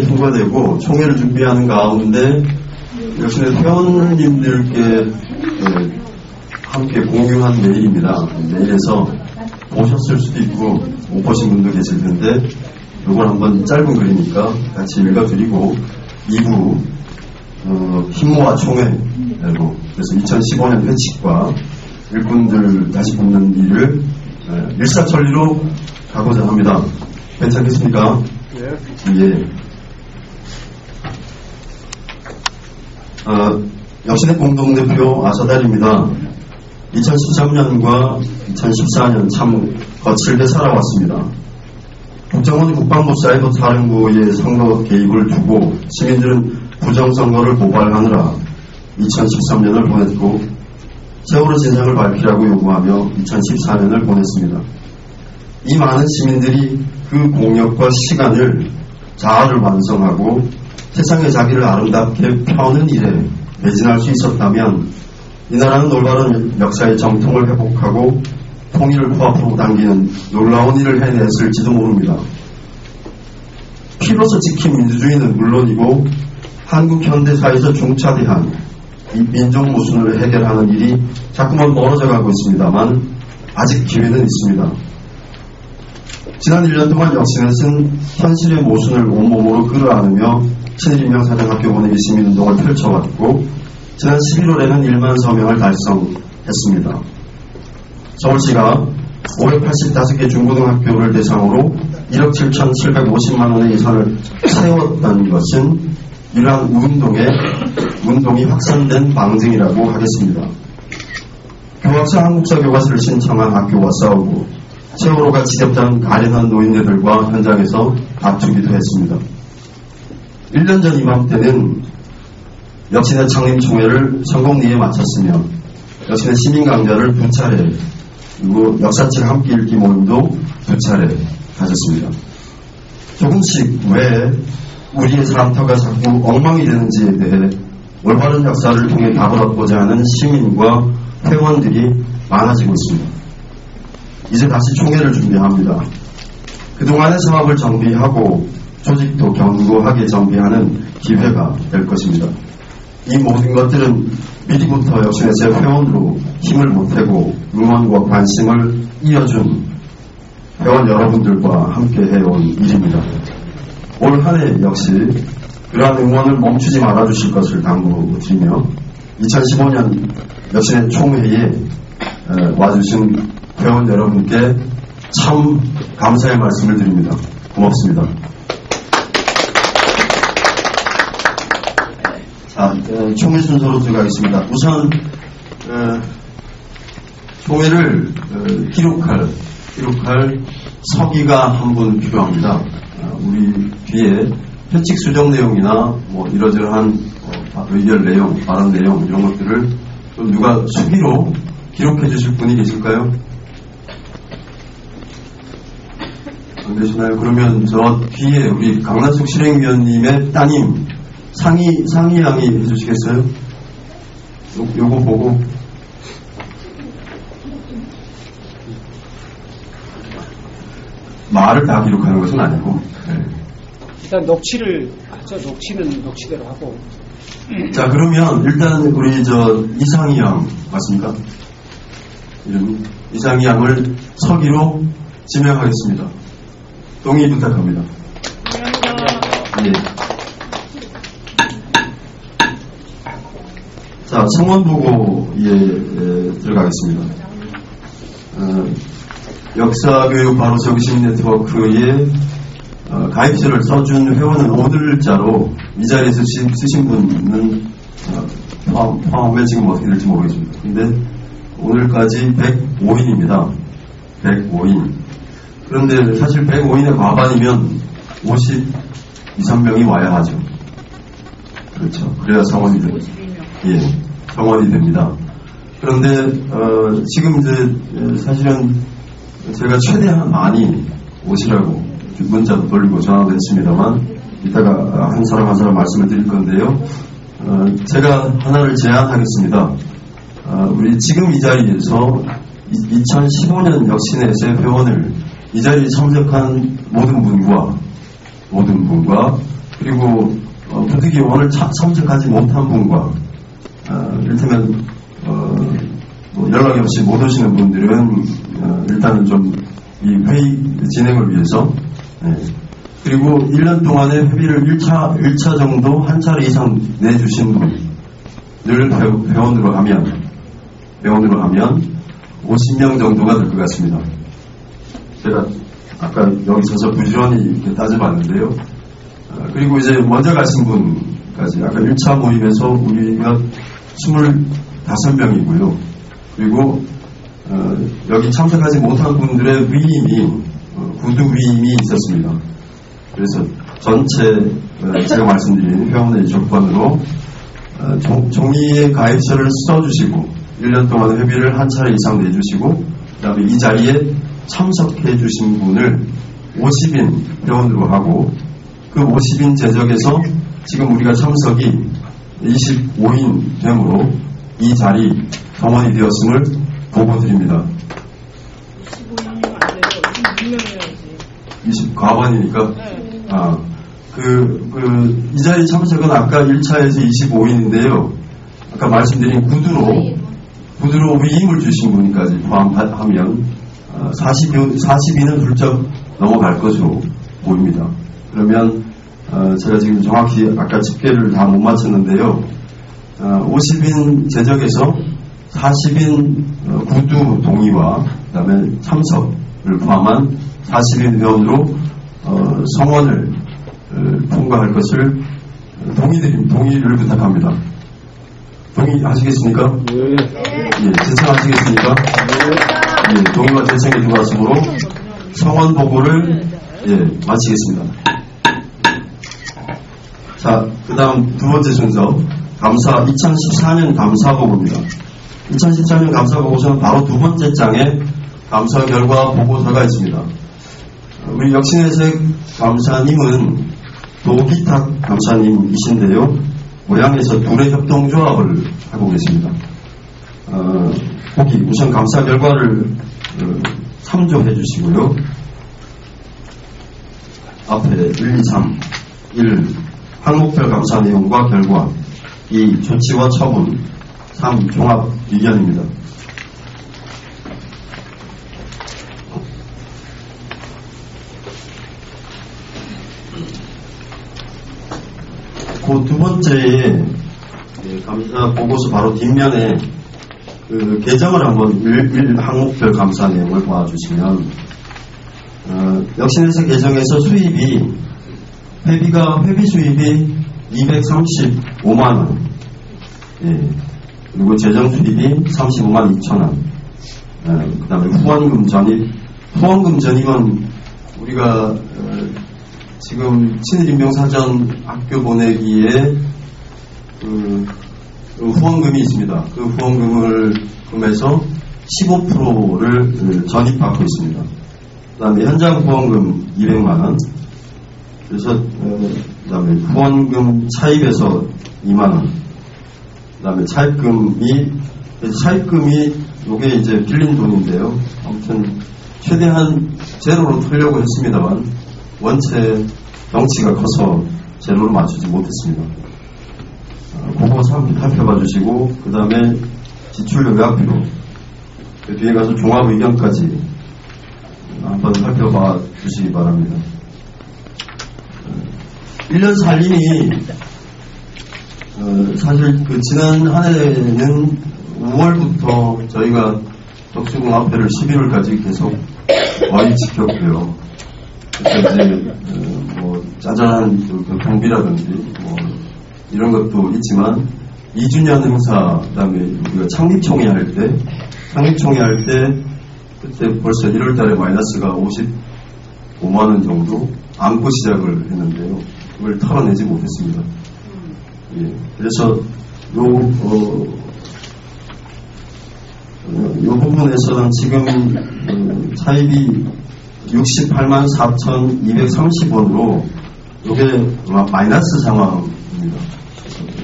통과되고 총회를 준비하는 가운데 역시나 회원님들께 함께 공유한 메일입니다. 메일에서 보셨을 수도 있고 못 보신 분도 계실 텐데 이걸 한번 짧은 글이니까 같이 읽어드리고 2부 힘모아 총회로 그래서 2015년 회칙과 일꾼들 다시 뽑는 일을 일사천리로 가고자 합니다. 괜찮겠습니까? 예. 역신의 공동대표 아사달입니다. 2013년과 2014년 참 거칠게 살아왔습니다. 국정원 국방부 사이버 사령부의 선거 개입을 두고 시민들은 부정선거를 고발하느라 2013년을 보냈고 세월호 진상을 밝히라고 요구하며 2014년을 보냈습니다. 이 많은 시민들이 그 공력과 시간을 자아를 완성하고 세상에 자기를 아름답게 펴는 일에 매진할 수 있었다면 이 나라는 올바른 역사의 정통을 회복하고 통일을 코앞으로 당기는 놀라운 일을 해냈을지도 모릅니다. 피로서 지킨 민주주의는 물론이고 한국 현대사에서 중차대한 이 민족 모순을 해결하는 일이 자꾸만 멀어져 가고 있습니다만 아직 기회는 있습니다. 지난 1년 동안 역신은 현실의 모순을 온몸으로 끌어안으며 친일인명사정학교 보내기 시민운동을 펼쳐왔고 지난 11월에는 1만 서명을 달성했습니다. 서울시가 585개 중고등학교를 대상으로 1억 7,750만 원의 예산을 세웠다는 것은 이러한 운동이 확산된 방증이라고 하겠습니다. 교학사 한국사 교과서를 신청한 학교와 싸우고 세월호가 지겹다는 가련한 노인네들과 현장에서 다투기도 했습니다. 1년 전 이맘때는 역신의 창립총회를 성공리에 마쳤으며 역신의 시민강좌를 2차례 그리고 역사책 함께 읽기 모임도 2차례 가졌습니다. 조금씩 왜 우리의 사람터가 자꾸 엉망이 되는지에 대해 올바른 역사를 통해 답을 얻고자 하는 시민과 회원들이 많아지고 있습니다. 이제 다시 총회를 준비합니다. 그동안의 사업을 정비하고 조직도 견고하게 정비하는 기회가 될 것입니다. 이 모든 것들은 미리부터 역신의 제 회원으로 힘을 보태고 응원과 관심을 이어준 회원 여러분들과 함께 해온 일입니다. 올 한 해 역시 그러한 응원을 멈추지 말아주실 것을 당부드리며 2015년 역신의 총회에 와주신 회원 여러분께 참 감사의 말씀을 드립니다. 고맙습니다. 자, 총회 순서로 들어가겠습니다. 우선 총회를 기록할 서기가 한 분 필요합니다. 우리 뒤에 회칙 수정 내용이나 뭐 이러저러한 의결 내용, 발언 내용 이런 것들을 좀 누가 수기로 기록해 주실 분이 계실까요? 안 계시나요? 그러면 저 뒤에 우리 강난숙 실행위원님의 따님 상희 양이 해주시겠어요? 요거 보고 말을 다 기록하는 것은 아니고 일단 녹취를 하죠. 녹취는 녹취대로 하고. 자, 그러면 일단 우리 저 이상희 양 맞습니까? 이름이 이상희 양을 서기로 지명하겠습니다. 동의 부탁합니다. 예. 자, 청원보고에 들어가겠습니다. 역사교육 바로서기 시민네트워크에 가입서를 써준 회원은 오늘자로 이 자리에서 쓰신 분은 포함하면 지금 어떻게 될지 모르겠습니다. 근데 오늘까지 105인입니다. 105인. 그런데 사실 105인의 과반이면 52~53명이 와야 하죠. 그렇죠. 그래야 성원이 됩니다. 예, 성원이 됩니다. 그런데 지금 이제 사실은 제가 최대한 많이 오시라고 문자도 돌리고 전화도 했습니다만 이따가 한 사람 한 사람 말씀을 드릴 건데요. 제가 하나를 제안하겠습니다. 우리 지금 이 자리에서 2015년 역신의 제 회원을 이 자리에 참석한 모든 분과 그리고 부득이 오늘 참석하지 못한 분과 이를테면 뭐 연락이 없이 못 오시는 분들은 일단은 좀 이 회의 진행을 위해서 그리고 1년 동안의 회비를 1차 정도 한 차례 이상 내주신 분을 회원으로 하면 50명 정도가 될 것 같습니다. 제가 아까 여기 서서 부지런히 이렇게 따져봤는데요. 그리고 이제 먼저 가신 분까지 아까 1차 모임에서 우리가 25명이고요. 그리고 여기 참석하지 못한 분들의 위임이 구두 위임이 있었습니다. 그래서 전체 제가 말씀드린 회원의 조건으로 종이에 가입서를 써주시고 1년 동안 회비를 한 차례 이상 내주시고 그 다음에 이 자리에 참석해 주신 분을 50인 회원으로 하고 그 50인 제적에서 지금 우리가 참석이 25인 되므로 이 자리 동원이 되었음을 보고드립니다. 25인이면 안 돼요. 26명이어야지. 과반이니까? 이 자리 참석은 아까 1차에서 25인인데요. 아까 말씀드린 구두로 위임을 주신 분까지 포함하면 40인은 훌쩍 넘어갈 것으로 보입니다. 그러면 제가 지금 정확히 아까 집계를 다 못 맞췄는데요. 50인 제적에서 40인 구두 동의와 그 다음에 참석을 포함한 40인 회원으로 성원을 통과할 것을 동의를 부탁합니다. 동의하시겠습니까? 예, 제청하시겠습니까? 예, 동의와 제청이 들어왔으므로 성원 보고를 마치겠습니다. 자, 그 다음 두 번째 순서 2014년 감사보고입니다. 2014년 감사보고서는 바로 두 번째 장에 감사 결과 보고서가 있습니다. 우리 역신혜색 감사님은 도기탁 감사님이신데요. 고향에서 둘의 협동조합을 하고 계십니다. 거기 우선 감사 결과를 참조해 주시고요. 앞에 1, 2, 3, 1. 항목별 감사 내용과 결과 2. 조치와 처분 3. 종합 의견입니다. 그 두 번째에 감사 보고서 바로 뒷면에 그 개정을 한번 1 항목별 감사 내용을 봐주시면 역신해서 개정에서 수입이 회비 수입이 235만원 그리고 재정 수입이 35만 2천원 그 다음에 후원금 전입은 우리가 지금 친일인명사전 학교 보내기에 그 후원금이 있습니다. 그 후원금을 금에서 15%를 전입받고 있습니다. 그 다음에 현장 후원금 200만원 그래서 그 다음에 후원금 차입에서 2만원 그 다음에 차입금이 요게 이제 빌린 돈인데요. 아무튼 최대한 제로로 풀려고 했습니다만 원체 덩치가 커서 제로로 맞추지 못했습니다. 그거 살펴봐 주시고 그 다음에 지출 요약비로 그 뒤에 가서 종합 의견까지 한번 살펴봐 주시기 바랍니다. 1년 살림이 사실 그 지난 한 해는 5월부터 저희가 덕수궁 앞에를 11월까지 계속 거의 지켰고요. 그래서 이제 뭐 짜잘한 그 경비라든지 뭐 이런 것도 있지만 2주년 행사 그다음에 우리가 창립총회 할 때 그때 벌써 1월달에 마이너스가 55만 원 정도 안고 시작을 했는데요. 그걸 털어내지 못했습니다. 예, 그래서 요 부분에서는 지금 차입이 68만 4,230원으로 이게 마이너스 상황입니다.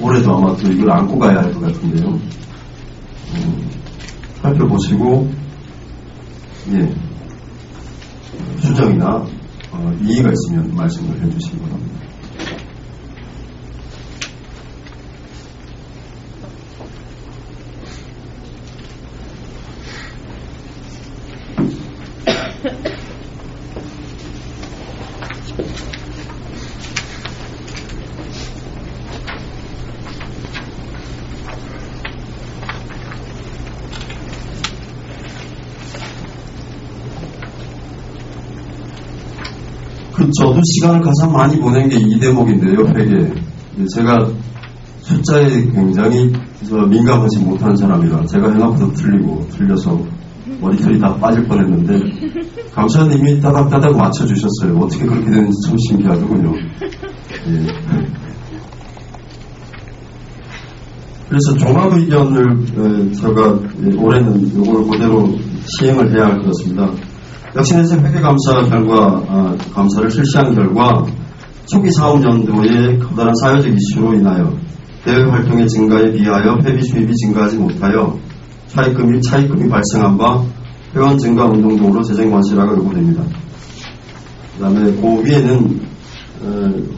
올해도 아마 또 이걸 안고 가야 할 것 같은데요. 살펴보시고 수정이나 이의가 있으면 말씀을 해주시기 바랍니다. 저도 시간을 가장 많이 보낸 게 이 대목인데요, 회계. 제가 숫자에 굉장히 민감하지 못한 사람이라 제가 해놓고도 틀려서 머리털이 다 빠질 뻔했는데 감사님이 따닥따닥 맞춰주셨어요. 어떻게 그렇게 되는지 참 신기하더군요. 예. 그래서 종합의견을 제가 올해는 이걸 그대로 시행을 해야 할 것 같습니다. 혁신회생 회계감사 결과, 감사를 실시한 결과 초기 사업연도의 커다란 사회적 이슈로 인하여 대외활동의 증가에 비하여 회비 수입이 증가하지 못하여 차입금이 발생한 바 회원 증가 운동 등으로 재정 과실화가 요구됩니다. 그 다음에 그 위에는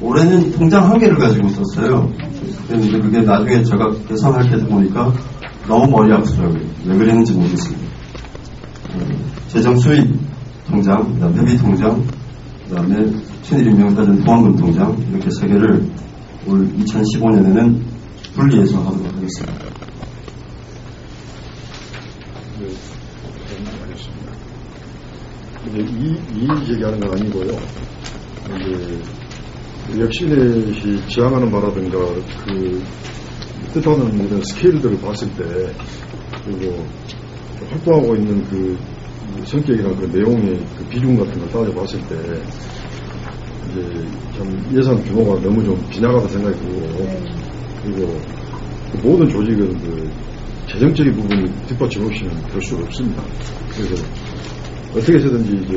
올해는 통장 한 개를 가지고 썼어요. 그런데 그게 나중에 제가 계산할 때 보니까 너무 머리 아프더라고요. 왜 그랬는지 모르겠습니다. 재정 수입 통장, 그 다음에 회비 통장, 그 다음에 신일임명사전 보안금 통장, 이렇게 세 개를 올 2015년에는 분리해서 하도록 하겠습니다. 네, 알겠습니다. 이제 이 얘기하는 건 아니고요. 이제 혁신이 지향하는 바라든가 그 뜻하는 이런 스케일들을 봤을 때 그리고 활동하고 있는 그 성격이나 그 내용의 그 비중 같은 걸 따져봤을 때 이제 참 예산 규모가 너무 좀 빈약하다 생각이 들고 그리고 그 모든 조직은 그 재정적인 부분이 뒷받침 없이는 될 수가 없습니다. 그래서 어떻게 해서든지 이제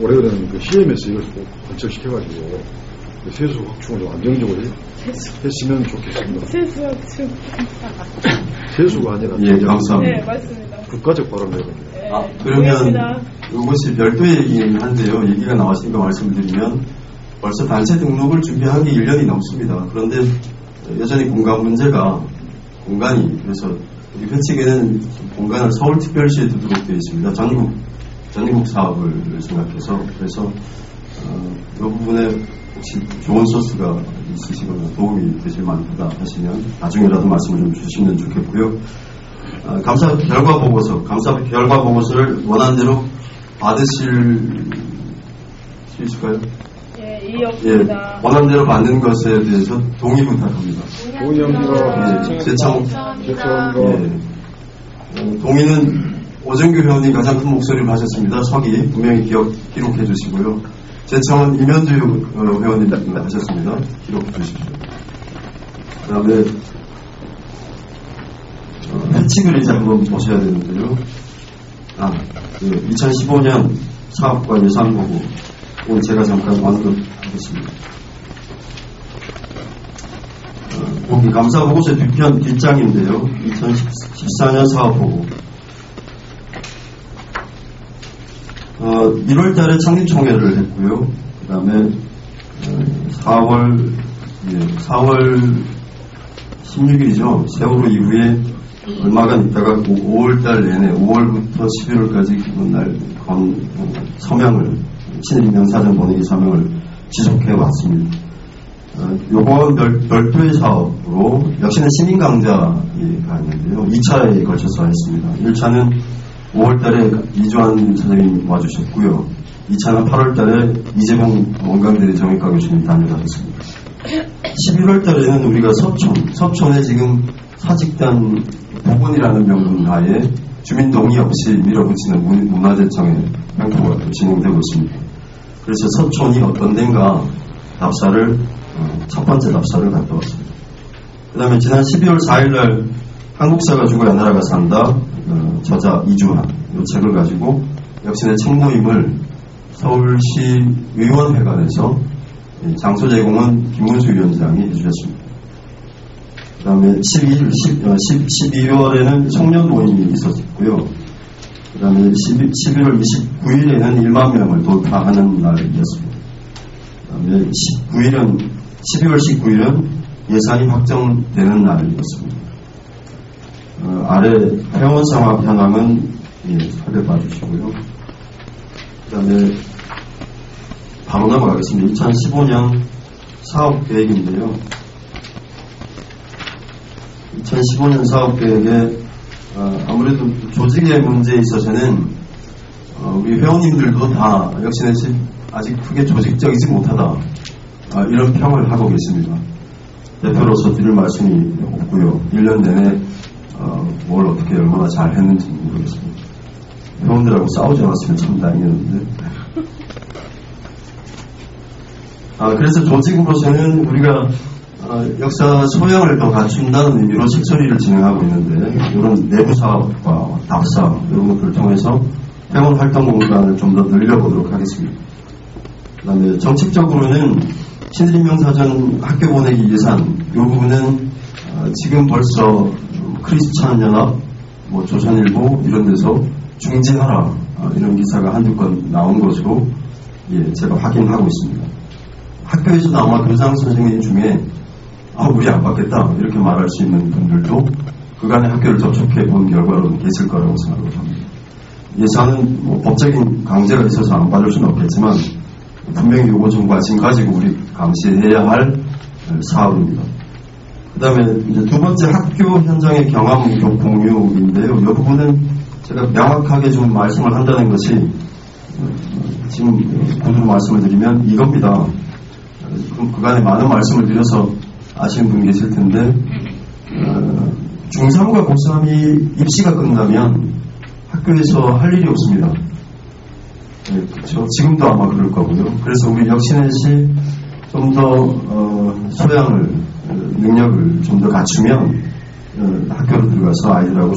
올해는 그 CMS 이걸 꼭 건설시켜가지고 그 세수 확충을 좀 안정적으로 했으면 좋겠습니다. 세수 확충. 세수가 아니라 예, 감사합니다. 네, 맞습니다. 국가적 발언이거든요. 네, 그러면 이것이 별도의 얘기긴 한데요. 얘기가 나왔으니까 말씀을 드리면 벌써 단체 등록을 준비한 게 1년이 넘습니다. 그런데 여전히 공간 문제가 그래서 우리 회칙에는 공간을 서울특별시에 두도록 되어 있습니다. 전국 사업을 생각해서 그래서 이 부분에 혹시 좋은 소스가 있으시거나 도움이 되실 만하다 하시면 나중에라도 말씀을 좀 주시면 좋겠고요. 감사 결과 보고서를 원안대로 받으실 수 있을까요? 예, 없습니다. 원안대로 받는 것에 대해서 동의 부탁합니다. 동의합니다. 제청과 동의는 오정규 회원님 가장 큰 목소리를 하셨습니다. 서기 분명히 기록해 주시고요. 제청은 임현주 회원님 하셨습니다. 기록해 주십시오. 그 다음에 회칙을 이제 한번 보셔야 되는데요. 2015년 사업과 예산 보고 오늘 제가 잠깐 언급하겠습니다. 거기 감사 보고서 뒤편 뒷장인데요. 2014년 사업 보고 1월 달에 창립총회를 했고요. 그 다음에 4월 16일이죠. 세월호 이후에 얼마간 있다가 5월달 내내 5월부터 11월까지 기본날 서명을 신일임명사전 보내기 서명을 지속해 왔습니다. 요건 별도의 사업으로 역시나 시민강좌가 있는데요. 2차에 걸쳐서 했습니다. 1차는 5월달에 이주환 선생님 와주셨고요. 2차는 8월달에 이재봉 원광대리 정외과 교수님 다녀가셨습니다. 11월달에는 우리가 서촌에 지금 사직단 복원이라는 명분 하에 주민 동의 없이 밀어붙이는 문화재청의 행보가 진행되고 있습니다. 그래서 서촌이 어떤 데인가 첫 번째 답사를 갔다 왔습니다. 그 다음에 지난 12월 4일날 한국사가 죽어야 나라가 산다 저자 이주환 이 책을 가지고 역시나 책 모임을 서울시 의원회관에서 장소 제공은 김문수 위원장이 해주셨습니다. 그 다음에 12월에는 청년 모임이 있었고요. 그 다음에 11월 29일에는 1만 명을 돌파하는 날이었습니다. 그 다음에 12월 19일은 예산이 확정되는 날이었습니다. 아래 회원 상황 현황은 살펴봐 주시고요. 그 다음에 바로 넘어가겠습니다. 2015년 사업 계획인데요. 2015년 사업 계획에 아무래도 조직의 문제에 있어서는 우리 회원님들도 다 역시나 아직 크게 조직적이지 못하다. 이런 평을 하고 계십니다. 대표로서 드릴 말씀이 없고요. 1년 내내 뭘 어떻게 얼마나 잘 했는지 모르겠습니다. 회원들하고 싸우지 않았으면 참 다행이었는데. 그래서 조직으로서는 우리가 역사 소양을 더 갖춘다는 의미로 책처리를 진행하고 있는데, 이런 내부 사업과 답사 이런 것들을 통해서 회원 활동 공간을 좀 더 늘려보도록 하겠습니다. 그 다음에 정책적으로는 신림명사전 학교 보내기 예산 이 부분은 지금 벌써 크리스찬 연합, 조선일보 이런 데서 중지하라 이런 기사가 한두 건 나온 것으로 제가 확인하고 있습니다. 학교에서도 아마 교장 선생님 중에 우리 안 받겠다 이렇게 말할 수 있는 분들도 그간의 학교를 접촉해 본 결과로 계실 거라고 생각을 합니다. 예산은 법적인 강제가 있어서 안 받을 수는 없겠지만 분명히 요거 좀 관심 가지고 우리 감시해야 할 사업입니다. 그 다음에 이제 두 번째 학교 현장의 경험 공유인데요. 이 부분은 제가 명확하게 좀 말씀을 한다는 것이 지금 구두로 말씀을 드리면 이겁니다. 그간에 많은 말씀을 드려서 아시는 분 계실 텐데 중3과 고3이 입시가 끝나면 학교에서 할 일이 없습니다. 그렇죠. 지금도 아마 그럴 거고요. 그래서 우리 역시넷이 좀 더 소양을 능력을 좀 더 갖추면 학교로 들어가서 아이들하고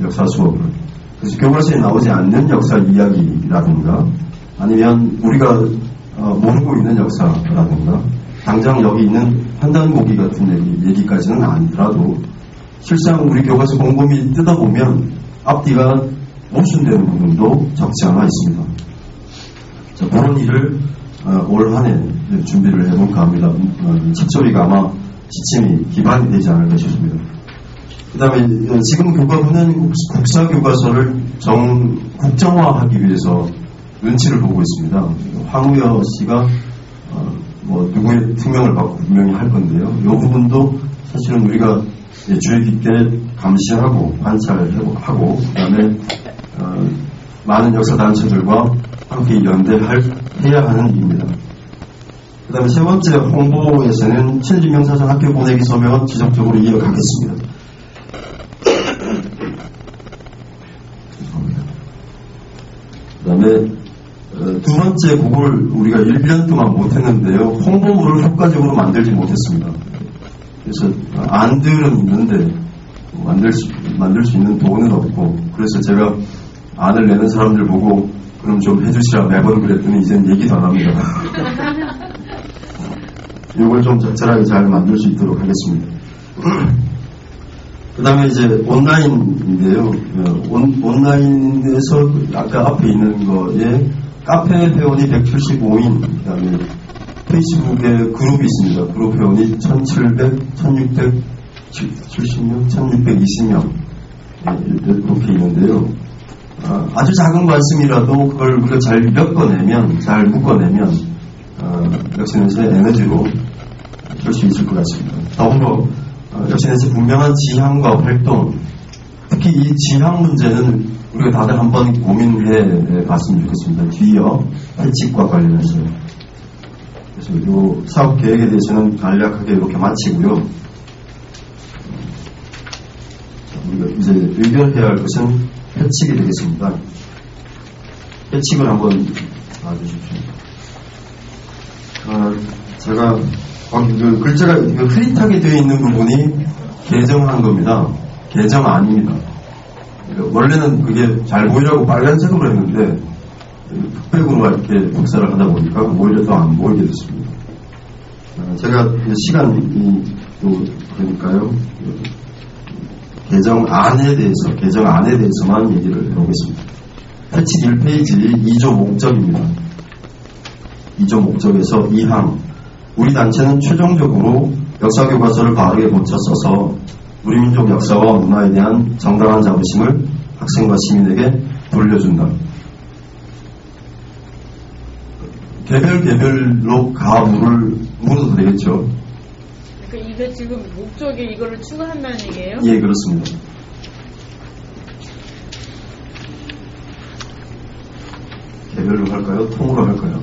역사 수업을 그래서 교과서에 나오지 않는 역사 이야기라든가 아니면 우리가 모르고 있는 역사라든가 당장 여기 있는 한단고기 같은 얘기까지는 아니더라도 실상 우리 교과서 곰곰이 뜯어보면 앞뒤가 모순되는 부분도 적지 않아 있습니다. 자, 그런 일을 올 한 해 준비를 해볼까 합니다. 책조리가 아마 시침이 기반이 되지 않을까 싶습니다. 그 다음에 지금 교과부는 국사교과서를 국정화하기 위해서 눈치를 보고 있습니다. 황우여 씨가 누구의 특명을 받고 분명히 할 건데요. 이 부분도 사실은 우리가 주의 깊게 감시하고 관찰하고 그 다음에 많은 역사단체들과 함께 연대해야 하는 일입니다. 그 다음에 세 번째 홍보에서는 신림명사전 학교 보내기 서명은 지속적으로 이어가겠습니다. 그 다음에 두 번째 곡을 우리가 1년 동안 못했는데요. 홍보물을 효과적으로 만들지 못했습니다. 그래서 안들은 있는데 만들 수 있는 돈은 없고 그래서 제가 안을 내는 사람들 보고 그럼 좀 해주시라 매번 그랬더니 이젠 얘기도 안 합니다. 이걸 좀 적절하게 잘 만들 수 있도록 하겠습니다. 그 다음에 이제 온라인인데요. 온라인에서 아까 앞에 있는 거에 카페 회원이 175인, 그 다음에 페이스북에 그룹이 있습니다. 그룹 회원이 1700, 1670명, 1620명 이렇게 있는데요. 아주 작은 말씀이라도 그걸 우리가 잘 엮어내면, 잘 묶어내면 역시넷의 에너지로 할 수 있을 것 같습니다. 더불어 역시넷의 분명한 지향과 활동, 특히 이 지향 문제는 우리가 다들 한번 고민해 봤으면 좋겠습니다. 뒤이어 회칙과 관련해서요. 그래서 이 사업 계획에 대해서는 간략하게 이렇게 마치고요. 우리가 이제 의결해야 할 것은 회칙이 되겠습니다. 회칙을 한번 봐주십시오. 제가 그 글자가 흐릿하게 되어 있는 부분이 개정한 겁니다. 개정 아닙니다. 원래는 그게 잘 보이라고 빨간색으로 했는데 흑백으로 이렇게 복사를 하다 보니까 오히려 더 안 보이게 됐습니다. 제가 시간이 또 그러니까요. 개정안에 대해서만 얘기를 해보겠습니다. 회칙 1페이지 2조 목적입니다. 2조 목적에서 2항 우리 단체는 최종적으로 역사교과서를 바르게 고쳐 써서 우리 민족 역사와 문화에 대한 정당한 자부심을 학생과 시민에게 돌려준다. 개별로 가물을 물어도 되겠죠. 그러니까 이게 지금 목적에 이거를 추가한다는 얘기예요? 예, 그렇습니다. 개별로 할까요? 통으로 할까요?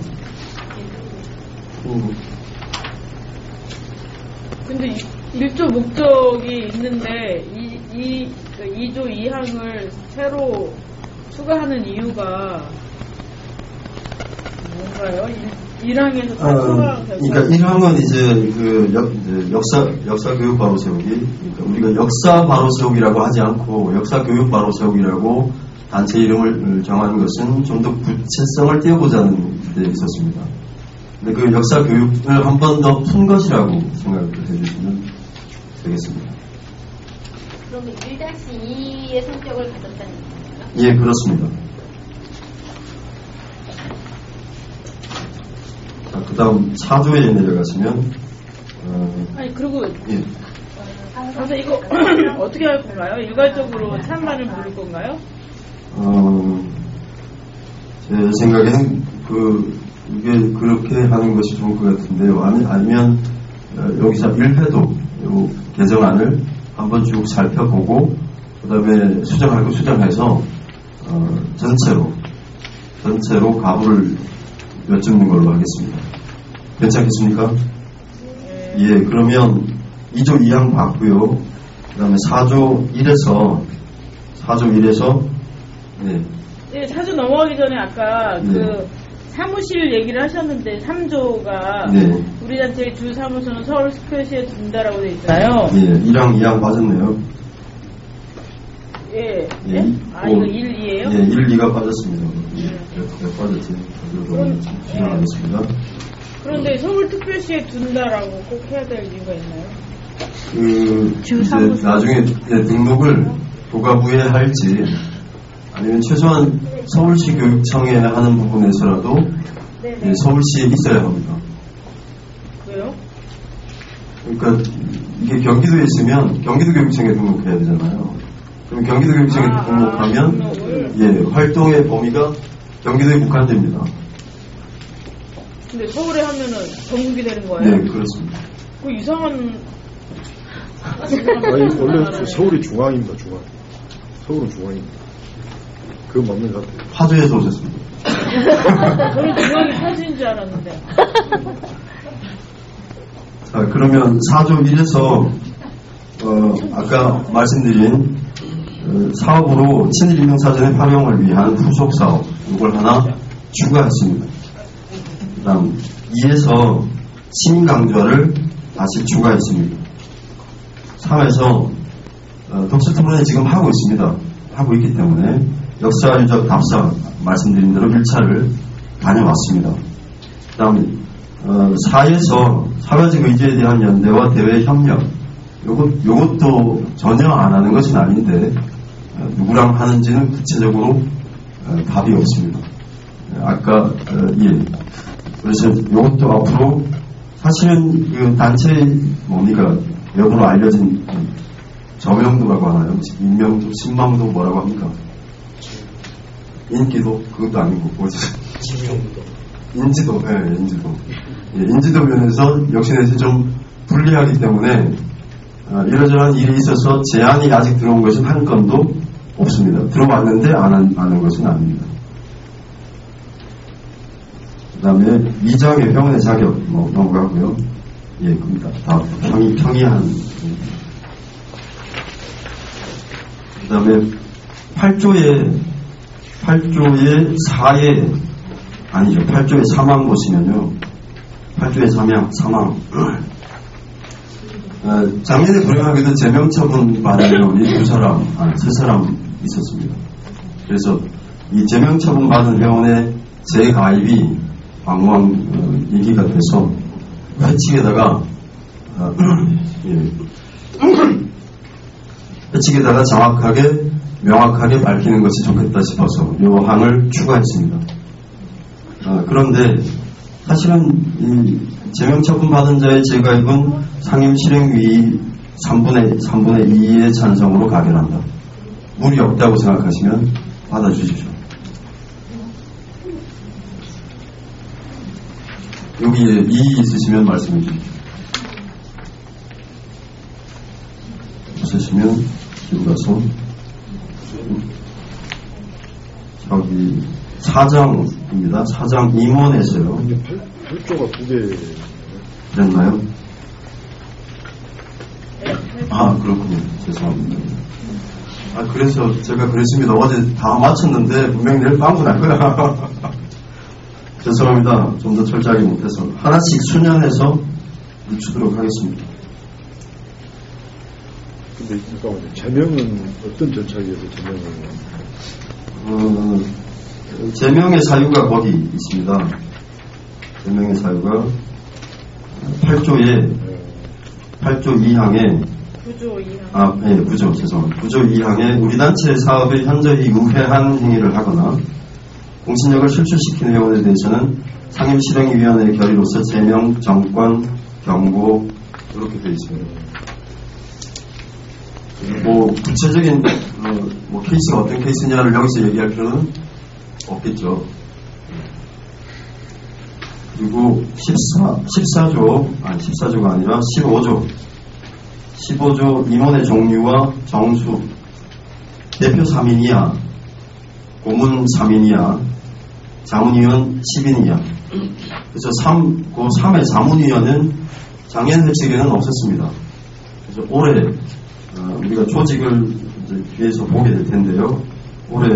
근데 1조 목적이 있는데 이 2조 2항을 새로 추가하는 이유가 뭔가요? 1항에서 다 추가가 되고. 그러니까 1항은 이제 역사 교육 바로 세우기. 그러니까 우리가 역사 바로 세우기라고 하지 않고 역사 교육 바로 세우기라고 단체 이름을 정하는 것은 좀 더 구체성을 띄워보자는 데 있었습니다. 근데 그 역사 교육을 한 번 더 푼 것이라고 생각을 해주시면 되겠습니다. 그러면 1-2의 성격을 가졌다는 건가요? 예, 그렇습니다. 자, 그 다음 4조에 내려가시면, 아니, 그리고, 예. 그래서 이거 어떻게 할 건가요? 일괄적으로 찬반을 부를 건가요? 제 생각에는 이게 그렇게 하는 것이 좋을 것 같은데요. 아니면, 여기서 1회도 개정안을 한번 쭉 살펴보고, 그 다음에 수정해서, 전체로 가부를 여쭙는 걸로 하겠습니다. 괜찮겠습니까? 예, 그러면 2조 2항 봤고요. 그 다음에 4조 1에서, 네. 네, 4조 넘어가기 전에 아까 네. 그 사무실 얘기를 하셨는데 3조가 네. 우리 단체의 주 사무소는 서울 스퀘어시에 둔다라고 돼 있잖아요. 예, 1항, 2항 빠졌네요. 예. 예. 네? 아, 이거 1, 2예요? 예, 1, 2가 빠졌습니다. 몇 빠졌지? 수정하겠습니다. 그런데 서울특별시에 둔다라고 꼭 해야 될 이유가 있나요? 이제 나중에 등록을 도가부에 할지 아니면 최소한 서울시 교육청에 하는 부분에서라도 예, 서울시에 있어야 합니다. 왜요? 그러니까 이게 경기도에 있으면 경기도 교육청에 등록해야 되잖아요. 그럼 경기도 교육청에 등록하면 예, 활동의 범위가 경기도에 국한됩니다. 근데 서울에 하면은 전국이 되는 거예요? 네, 그렇습니다. 그 이상한. 아니, 원래 서울이 중앙입니다, 중앙. 서울은 중앙입니다. 그건 맞는 것 같아요. 파주에서 오셨습니다. 저는 중앙이 파주인 줄 알았는데. 자, 그러면 4조 1에서 아까 말씀드린 사업으로 친일인명사전의 활용을 위한 후속 사업 이걸 하나 추가했습니다. 그 다음 2에서 시민강좌를 다시 추가했습니다. 3에서 독서토론회 지금 하고 있습니다. 하고 있기 때문에 역사유적 답사 말씀드린 대로 1차를 다녀왔습니다. 그 다음 4에서 사회적 의제에 대한 연대와 대외 협력 요것도 전혀 안 하는 것은 아닌데 누구랑 하는지는 구체적으로 답이 없습니다. 아까 예. 그래서 이것도 앞으로 사실은 그 단체 뭡니까 여부로 알려진 저명도라고 하나요? 인명도, 신망도 뭐라고 합니까? 인기도 그것도 아니고 뭐지? 인지도, 예, 인지도. 예, 인지도 면에서 역시나 좀 불리하기 때문에 이러저러한 일이 있어서 제안이 아직 들어온 것은 한 건도 없습니다. 들어왔는데 안 하는 것은 아닙니다. 그 다음에 2장의 병원의 자격 넘어가고요. 예, 그럼 다 평이한. 그 다음에 8조의 4에 아니죠. 8조의 3항 보시면요. 8조의 3항. 작년에 불행하게도 제명처분 받은 회원이 3사람 있었습니다. 그래서 이 제명처분 받은 회원의 재가입이 왕왕 얘기가 돼서 회칙에다가 회칙에다가 정확하게 명확하게 밝히는 것이 좋겠다 싶어서 이 항을 추가했습니다. 그런데 사실은 이 제명처분 받은 자의 재가입은 상임 실행위 3분의 2의 찬성으로 가결한다. 무리 없다고 생각하시면 받아주십시오. 여기에 이의 있으시면 말씀해 주십시오. 없으시면 뒤로 가서 저기 4장입니다. 4장 임원에서요. 8조가 2개. 그랬나요? 아, 그렇군요. 죄송합니다. 아, 그래서 제가 그랬습니다. 어제 다 마쳤는데 분명히 내일 빵꾸 날 거야. 죄송합니다. 좀 더 철저하게 못해서. 하나씩 순연해서 늦추도록 하겠습니다. 근데 잠깐만요. 제명은 어떤 절차에 의해서 제명을? 제명의 사유가 거기 있습니다. 제명의 사유가 8조에 8조 2항에 9조 2항. 9조, 죄송합니다. 9조 2항에 우리 단체 사업에 현저히 우회한 행위를 하거나 공신력을 실추시키는 회원에 대해서는 상임실행위원회의 결의로서 제명, 정권, 경고 이렇게 되어 있습니다. 뭐 구체적인 케이스가 어떤 케이스냐를 여기서 얘기할 필요는 없겠죠. 그리고 14조가 아니라 15조 임원의 종류와 정수, 대표 3인 이하, 고문 3인 이하, 자문위원 10인 이하. 그래서 3의 자문위원은 작년 회칙에는 없었습니다. 그래서 올해 우리가 조직을 이제 뒤에서 보게 될 텐데요. 올해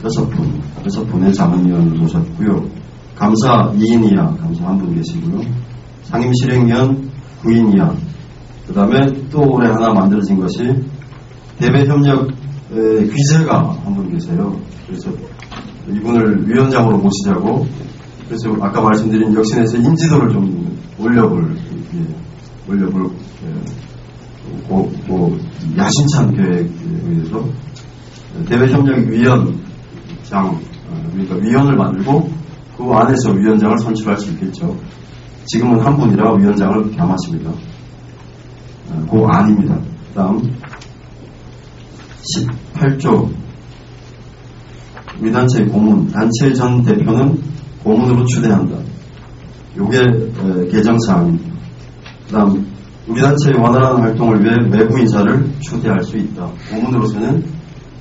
6분의 자문위원을 모셨고요. 감사 2인 이하, 감사 1분 계시고요. 상임실행위원 9인 이하. 그 다음에 또 올해 하나 만들어진 것이 대외협력 귀재가 한 분 계세요. 그래서 이분을 위원장으로 모시자고, 그래서 아까 말씀드린 역신에서 인지도를 좀 올려볼 야심찬 계획에 의해서 대외협력위원장, 그러니까 위원을 만들고 그 안에서 위원장을 선출할 수 있겠죠. 지금은 한 분이라 위원장을 겸하십니다. 그 안입니다. 그 다음 18조 우리 단체의 고문, 단체 전 대표는 고문으로 추대한다. 요게 개정사항입니다. 그 다음 우리 단체의 원활한 활동을 위해 외부 인사를 추대할 수 있다. 고문으로서는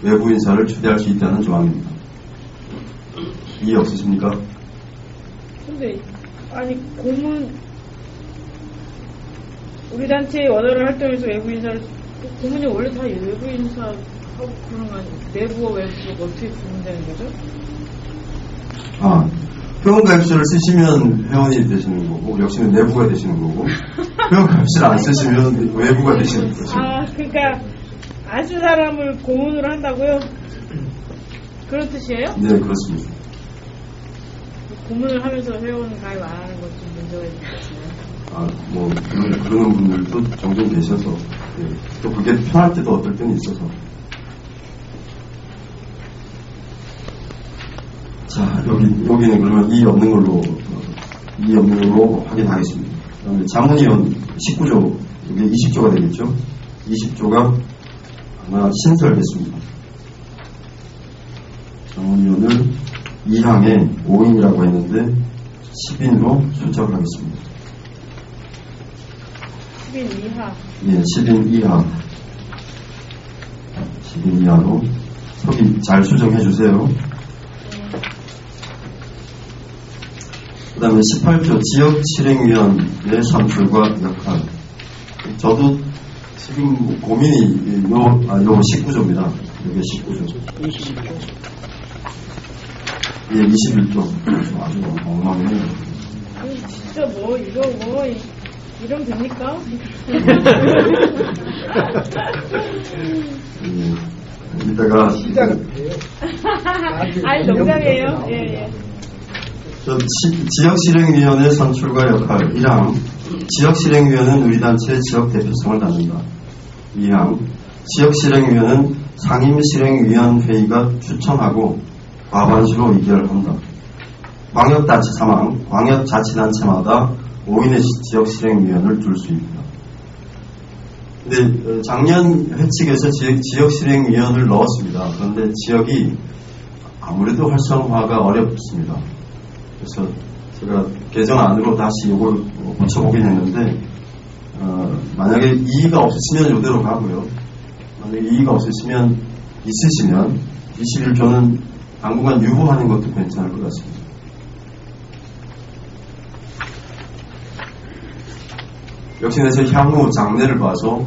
외부 인사를 추대할 수 있다는 조항입니다. 이해 없으십니까? 근데 아니 고문 우리 단체의 원활한 활동에서 외부 인사를 고문이 원래 다 외부 인사하고 그런 거 아니에요? 내부와 외부가 어떻게 구분되는 거죠? 회원가입서를 쓰시면 회원이 되시는 거고 역시는 내부가 되시는 거고 회원가입서를 안 쓰시면 외부가 되시는 거죠. 그러니까 안 쓴 사람을 고문으로 한다고요? 그런 뜻이에요? 네, 그렇습니다. 고문을 하면서 회원 가입 안 하는 것 좀 문제가 있는 것 같아요. 그러는 분들도 종종 계셔서 또 그게 편할 때도 어떨 때는 있어서. 자, 여기는 그러면 이의 없는 걸로 확인하겠습니다. 그 다음에 자문위원 19조, 이게 20조가 되겠죠? 20조가 하나 신설됐습니다. 자문위원을 2항에 5인이라고 했는데 10인으로 수정을 하겠습니다. 10인 이하? 예, 10인 이하. 10인 이하로 서기 잘 수정해 주세요. 그 다음에 18조 지역실행위원회 선출과 역할. 저도 지금 고민이 요 19조입니다. 이게 19조. 21조. 예, 21조. 아주 엉망이네요. 진짜 이러면 됩니까? 이따가. 시작은 돼요. 아니, 농담이에요. 예. 지역실행위원회 선출과 역할 1항 지역실행위원회는 우리 단체의 지역 대표성을 갖는다. 2항 지역실행위원회는 상임실행위원회의가 추천하고 과반수로 의결한다. 광역단체 3항 광역자치단체마다 5인의 지역실행위원을 둘 수 있다. 근데 작년 회칙에서 지역실행위원을 넣었습니다. 그런데 지역이 아무래도 활성화가 어렵습니다. 그래서 제가 개정 안으로 다시 이걸 붙여보긴 했는데 만약에 이의가 없으시면 이대로 가고요. 만약에 이의가 있으시면 21조는 당분간 유보하는 것도 괜찮을 것 같습니다. 역시내서 향후 장래를 봐서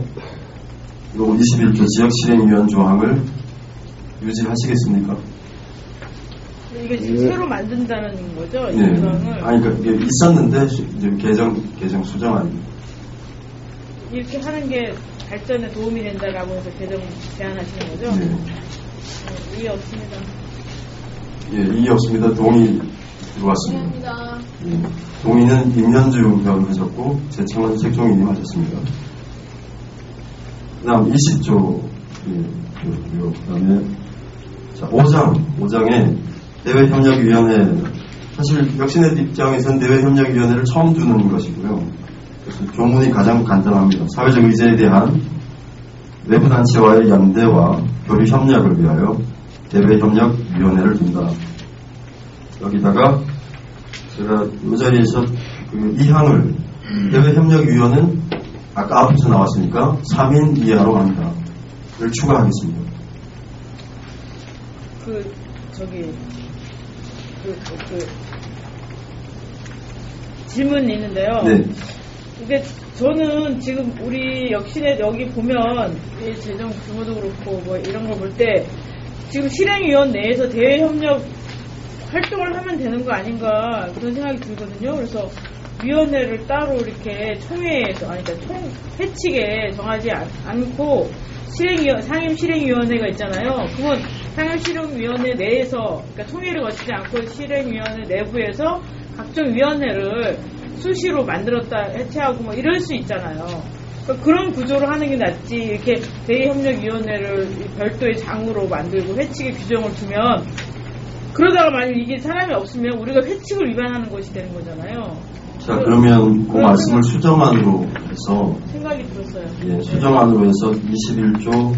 요 21조 지역실행위원 조항을 유지하시겠습니까? 이게 지금 새로 만든다는 거죠? 이 네. 조항을. 아니, 그러니까 이게 있었는데 지금 개정 수정안. 이렇게 하는 게 발전에 도움이 된다라고 해서 개정 제안하시는 거죠? 네. 이해 없습니다. 예, 이의 없습니다. 동의 들어왔습니다. 감사합니다. 예, 동의는 임현주 의원 하셨고 재청은 색종이님 하셨습니다. 그 다음 20조 그 다음에 자 5장에 대외협력위원회 사실 혁신의 입장에서는 대외협력위원회를 처음 두는 것이고요. 그래서 조문이 가장 간단합니다. 사회적 의제에 대한 외부 단체와의 연대와 교류 협력을 위하여 대외협력위원회를 둔다. 여기다가 제가 이 자리에서 그 이항을 대외협력위원회는 아까 앞에서 나왔으니까 3인 이하로 한다를 추가하겠습니다. 질문이 있는데요. 네. 이게 저는 지금 우리 역신에 여기 보면 이 재정 규모도 그렇고 뭐 이런 걸 볼 때 지금 실행위원 내에서 대외협력 활동을 하면 되는 거 아닌가 그런 생각이 들거든요. 그래서 위원회를 따로 이렇게 총회에서 그러니까 회칙에 정하지 않고 상임 실행위원회가 있잖아요. 그건 상임 실행위원회 내에서 그러니까 총회를 거치지 않고 실행위원회 내부에서 각종 위원회를 수시로 만들었다 해체하고 뭐 이럴 수 있잖아요. 그러니까 그런 구조로 하는 게 낫지 이렇게 대외협력위원회를 별도의 장으로 만들고 회칙의 규정을 두면 그러다가 만약 이게 사람이 없으면 우리가 회칙을 위반하는 것이 되는 거잖아요. 자, 그러면 그 말씀을 수정안으로 해서 생각이 들었어요. 예, 수정안으로 해서 21조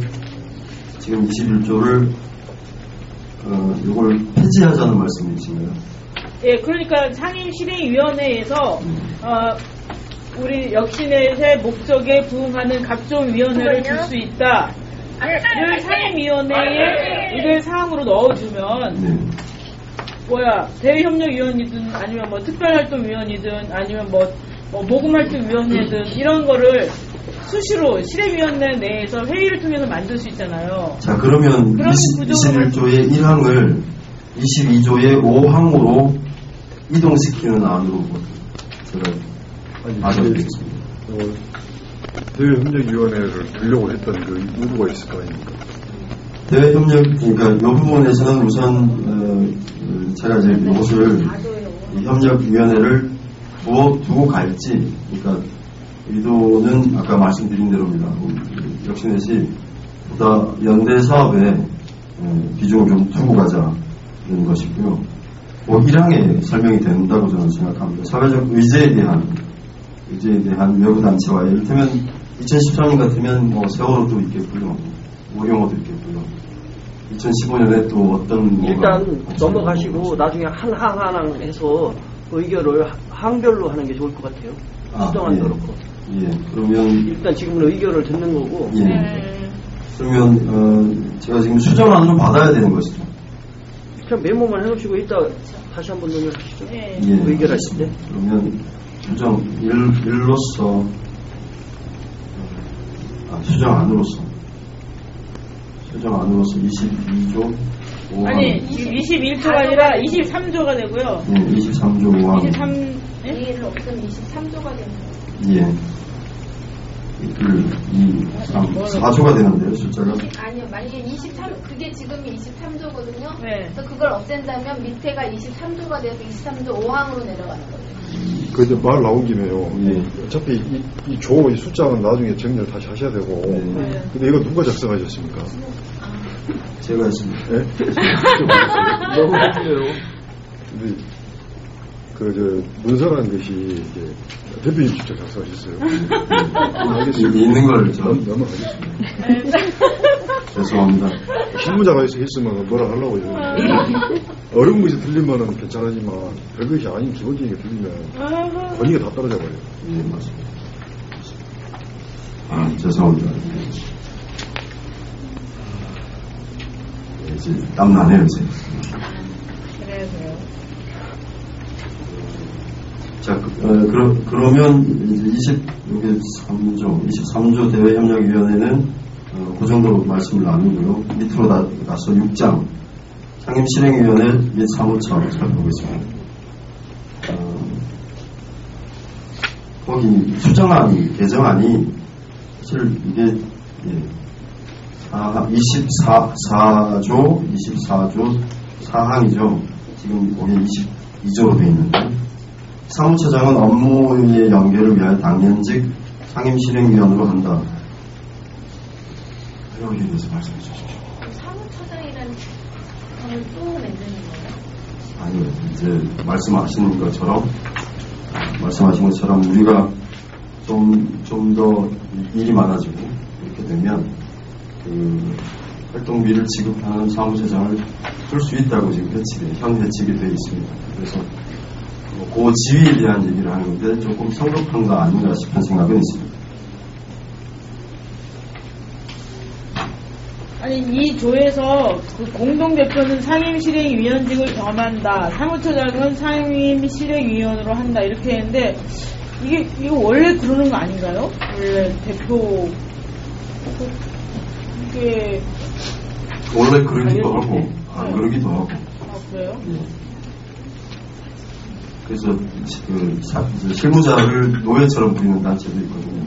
지금 21조를 이걸 폐지하자는 말씀이신가요? 예, 그러니까 상임실행위원회에서 우리 역신의 목적에 부응하는 각종 위원회를 둘 수 있다. 를 상임위원회에 이걸 사항으로 넣어주면 네. 대외협력위원이든 아니면 뭐 특별활동위원이든 아니면 뭐 모금활동위원회든 이런 거를 수시로 실행위원회 내에서 회의를 통해서 만들 수 있잖아요. 자, 그러면 21조의 1항을 22조의 5항으로 이동시키는 안으로 제가 맞아드리겠습니다. 대외협력위원회를 두려고 했던 그 이유가 있을 거 아닙니까? 대외협력, 그러니까 이 부분에서는 우선 제가 이제 이것을 협력위원회를 두고 갈지, 그러니까 의도는 아까 말씀드린 대로입니다. 역시넷이 보다 연대 사업에 비중을 좀 두고 가자는 것이고요. 1항에 설명이 된다고 저는 생각합니다. 사회적 의제에 대한 외부 단체와의 이를테면 2013년 같으면 뭐 세월호도 있겠고요, 오영호도 있겠고요. 2015년에 또 어떤 일단 넘어가시고 나중에 한 항 해서 의결을 항별로 하는 게 좋을 것 같아요. 수정안도 그렇고. 예, 그러면 일단 지금은 의결을 듣는 거고. 예. 그러면 제가 지금 수정안으로 받아야 되는 것이죠. 그냥 메모만 해놓으시고 이따 다시 한번 논의하시죠. 예. 의결하실 때. 그러면 수정 1로서 수정안으로서 22조 5항. 아니, 지금 21조가 아니라 23조가 되고요. 예, 23조 5항. 23, A를 없으면 23조가 되는 거예요. 예. 4조가 되는데요, 숫자가. 아니요, 만약에 그게 지금이 23조거든요. 네. 그래서 그걸 없앤다면 밑에가 23조가 돼서 23조 5항으로 내려가는 거예요. 그 이제 말 나온 김에요. 예. 어차피 이 숫자는 나중에 정리를 다시 하셔야 되고. 네. 근데 이거 누가 작성하셨습니까? 제가 했습니다. 예? 너무 힘들어요. 근데 문서라는 것이 이제 대표님 직접 작성하셨어요. 알겠습니다. 있는 걸 저 넘어가겠습니다. 죄송합니다. 실무자가 있으면 뭐라 하려고 이러는데 어려운 것이 들리면은 괜찮지만 별것이 아닌 기본적인 게 들리면 권위가 다 떨어져 버려요. 예, 맞습니다. 죄송합니다. 이제 땀나네요, 이제. 그래서요. 자, 그러면 이제 23조 대외협력위원회는 그 정도로 말씀을 나누고요. 밑으로 가서 6장 상임실행위원회 및 사무처 살펴보겠습니다. 거기 수정안이, 개정안이 사실 이게 24조 사항이죠. 지금 거기 22조로 되어 있는데 사무처장은 업무의 연계를 위하여 당연직 상임실행위원으로 한다. 여기에 대해서 말씀해 주십시오. 사무처장이라는 직함을 또 만드는 거예요? 아니요. 이제 말씀하신 것처럼 우리가 좀 더 일이 많아지고 이렇게 되면 그 활동비를 지급하는 사무처장을 줄 수 있다고 지금 현 회칙이 되어 있습니다. 그래서 그 지위에 대한 얘기를 하는데 조금 성급한 거 아닌가 싶은 생각은 있습니다. 아니 이 조에서 그 공동대표는 상임실행위원직을 겸한다. 사무처장은 상임실행위원으로 한다. 이렇게 했는데 이거 원래 그러는 거 아닌가요? 원래 대표 이게 원래 그러기도 하고 안 그러기도 하고. 아 그래요? 예. 그래서 그 실무자를 노예처럼 부리는 단체도 있거든요.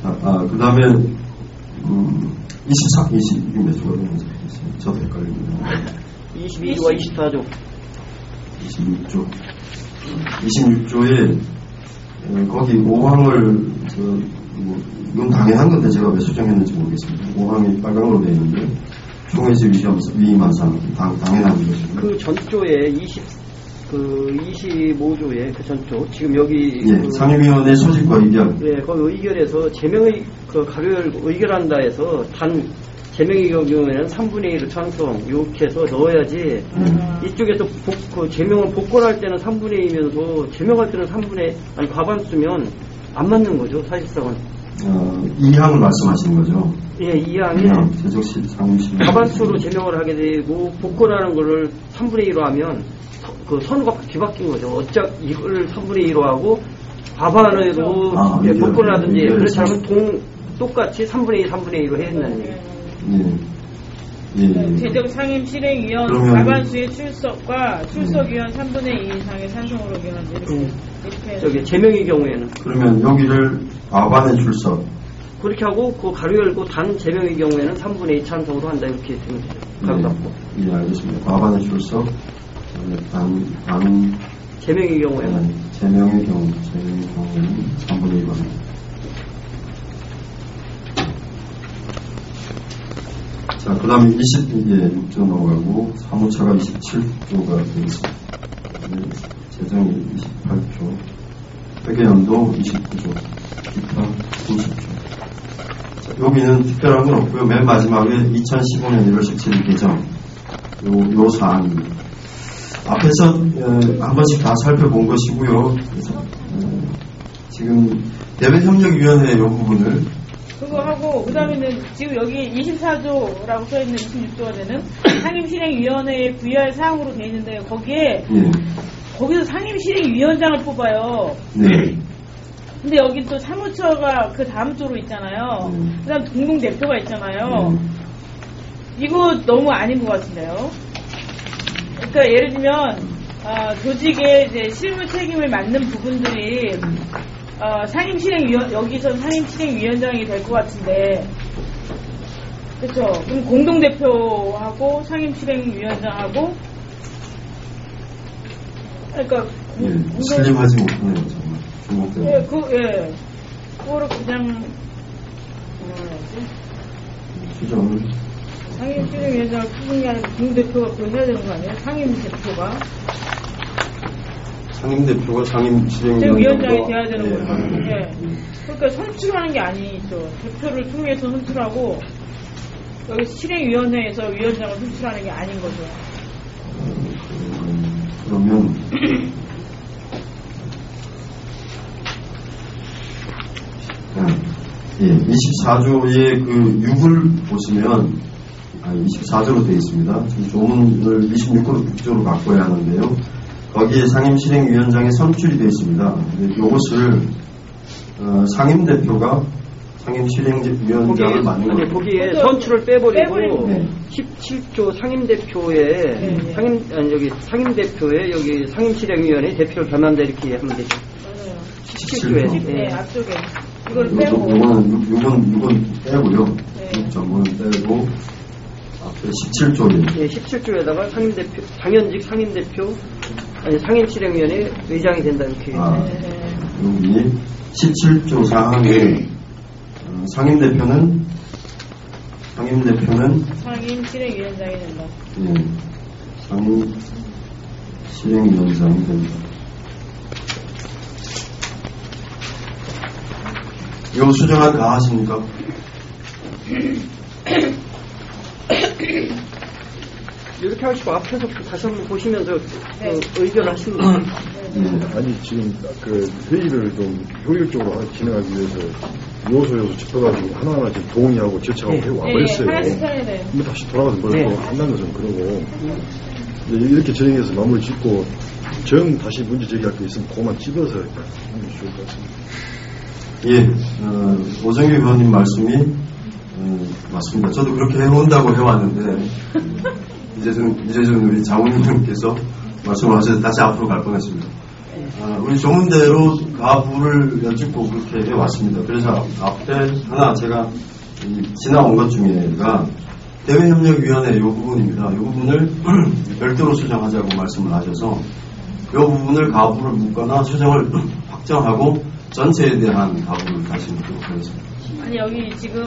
자, 그 다음에 20, 몇 조가 되는지 저도 헷갈립니다. 22조와 24조. 26조에 거기 5항을 이건 당연한 건데 제가 왜 수정했는지 모르겠습니다. 5항이 빨강으로 되어 있는데 총회지 위임한상 당연한 것입니다. 그 전조에 25조에 그 전조 지금 여기 예, 상임위원회 소집과 의견. 네, 그 의결에서 제명의 그 가료를 의결한다 해서 단 제명의 경우에는 3분의 1을 찬성 이렇게 해서 넣어야지. 이쪽에서 그 제명을 복권할 때는 3분의 2면서 제명할 때는 3분의 아니 과반수면 안 맞는 거죠 사실상은. 2항을 말씀하시는 거죠? 예, 2항에 제적실 상임실 과반수로 제명을 하게 되고 복권하는 거를 3분의 2로 하면 그 선우가 뒤바뀐 거죠. 어차피 이걸 3분의 2로 하고 과반으로 복권을 하든지 그렇지 않으면 똑같이 3분의 2, 3분의 2로 해야 된다는 얘기예요. 제적 상임실행위원 과반수의 출석과 출석위원 3분의 2 이상의 찬성으로 의견한다. 이렇게 저기 제명의 경우에는 그러면 여기를 과반의 출석 그렇게 하고 그 가로 열고 단 제명의 경우에는 3분의 2 찬성으로 한다 이렇게 되면 되죠. 가로 닫고. 예, 알겠습니다. 과반의 출석 단 제명의 경우에는 제명의 경우에는 3분의 2가 자, 그 다음에 26조 넘어가고 사무처가 27조가 되겠습니다. 재정이 28조, 회계연도 29조, 기타 30조. 자, 여기는 특별한 건 없고요. 맨 마지막에 2015년 1월 17일 개정 요 사안이 앞에서 한 번씩 다 살펴본 것이고요. 그래서 지금 대외협력위원회 요 부분을 그거 하고 그다음에는 지금 여기 24조라고 써있는 26조가 되는 상임실행위원회에 부여할 사항으로 되어 있는데 거기에 거기서 상임실행위원장을 뽑아요. 네. 근데 여기 또 사무처가 그 다음 조로 있잖아요. 그다음 공동대표가 있잖아요. 이거 너무 아닌 것 같은데요. 그러니까 예를 들면 조직의 이제 실무 책임을 맡는 부분들이 여기선 상임실행위원장이 될 것 같은데, 그렇죠? 그럼 공동대표하고 상임실행위원장하고, 그러니까 슬림하지 못하네요, 정말. 그거를 그냥 뭐라 해야지? 수정을 상임실행위원장을 뽑는 게 아니라 공동대표가 그걸 해야 되는 거 아니에요? 상임대표가 상임실행위원장이 돼야 되는 거죠. 예. 그러니까 선출하는 게 아니죠. 대표를 통해서 선출하고 여기 실행위원회에서 위원장을 선출하는 게 아닌 거죠. 그러면 예, 24조의 그 6을 보시면 24조로 되어 있습니다. 지금 조문을 26조로 바꿔야 하는데요. 거기에 상임실행위원장의 선출이 되어 있습니다. 이것을 상임대표가 상임실행위원장을 맡는 거예요. 거기에 선출을 빼버리고 네. 17조 상임대표에 상임대표에 여기 상임실행위원회 대표를 겸한다 이렇게 하면 되죠. 17조에 네, 앞쪽에 이걸 빼고 요건 빼고요. 전부는 빼고 앞에 17조에 네, 17조에다가 상임대표 당연직 상임대표 아니 상임실행위원회 의장이 된다 이렇게. 여기 17조 사항에 상임대표는 상임실행위원장이 된다. 예, 상임실행위원장이 된다. 이거 수정안 다 하십니까? 이렇게 하시고 앞에서 다시 한번 보시면서 의견을 하시면 돼요. 아니 지금 그 회의를 좀 효율적으로 진행하기 위해서 요소 짚어가지고 하나하나 지금 동의하고 제청하고 해고 와버렸어요. 하나씩 해야 돼요. 근데 다시 돌아가서 뭘 또 한다는 것은 그러고 이제 이렇게 진행해서 마무리 짓고 정 다시 문제 제기할 게 있으면 그만 집어서 하는 게 좋을 것 같습니다. 예, 오정규 의원님 말씀이 맞습니다. 저도 그렇게 해온다고 해왔는데 이제는 우리 장훈님께서 말씀을 하셔서 다시 앞으로 갈 뻔했습니다. 우리 조문대로 가부를 여쭙고 그렇게 해왔습니다. 그래서 앞에 하나 제가 지나온 것 중에가 대외협력위원회 이 부분입니다. 이 부분을 별도로 수정하자고 말씀을 하셔서 이 부분을 가부를 묻거나 수정을 확정하고 전체에 대한 가부를 다시 묻도록 하겠습니다. 아니 여기 지금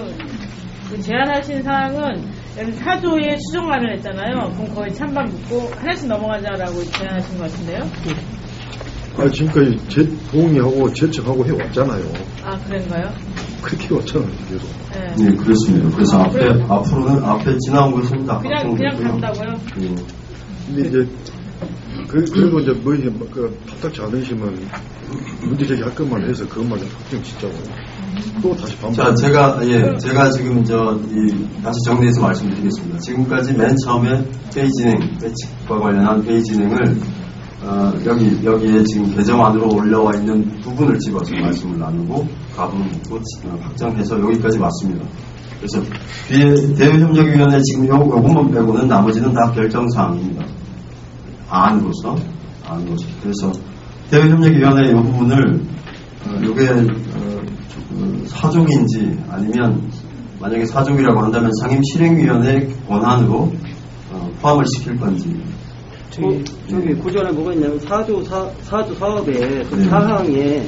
그 제안하신 사항은 4조에 수정안을 했잖아요. 그럼 거의 찬반 묻고 하나씩 넘어가자라고 제안하신 것 같은데요? 아니 지금까지 동의하고 제청하고 해왔잖아요. 아 그런가요? 그렇게 해왔잖아요 계속. 네, 그렇습니다. 그래서 앞으로는 앞에 지나온 것은 다 그냥 간다고요? 네. 근데 이제 그래도 이제 뭐 답답치 않으시면 문제 제기할 것만 해서 그것만 확정 짓자고요. 또 다시 반복. 자, 제가 지금 다시 정리해서 말씀드리겠습니다. 지금까지 맨 처음에 회의 진행, 배치과 관련한 회의 진행을 여기에 지금 개정안으로 올라와 있는 부분을 집어서 말씀을 나누고 가부를 묻고 확정해서 여기까지 왔습니다. 그래서 뒤에 대외협력위원회 지금 요것만 빼고는 나머지는 다 결정사항입니다. 안으로서. 그래서 대외협력위원회 이 부분을 요게 사족인지 아니면 만약에 사족이라고 한다면 상임실행위원회 권한으로 포함을 시킬 건지. 저기 고전에 뭐가 있냐면 4조 사업의 그 사항에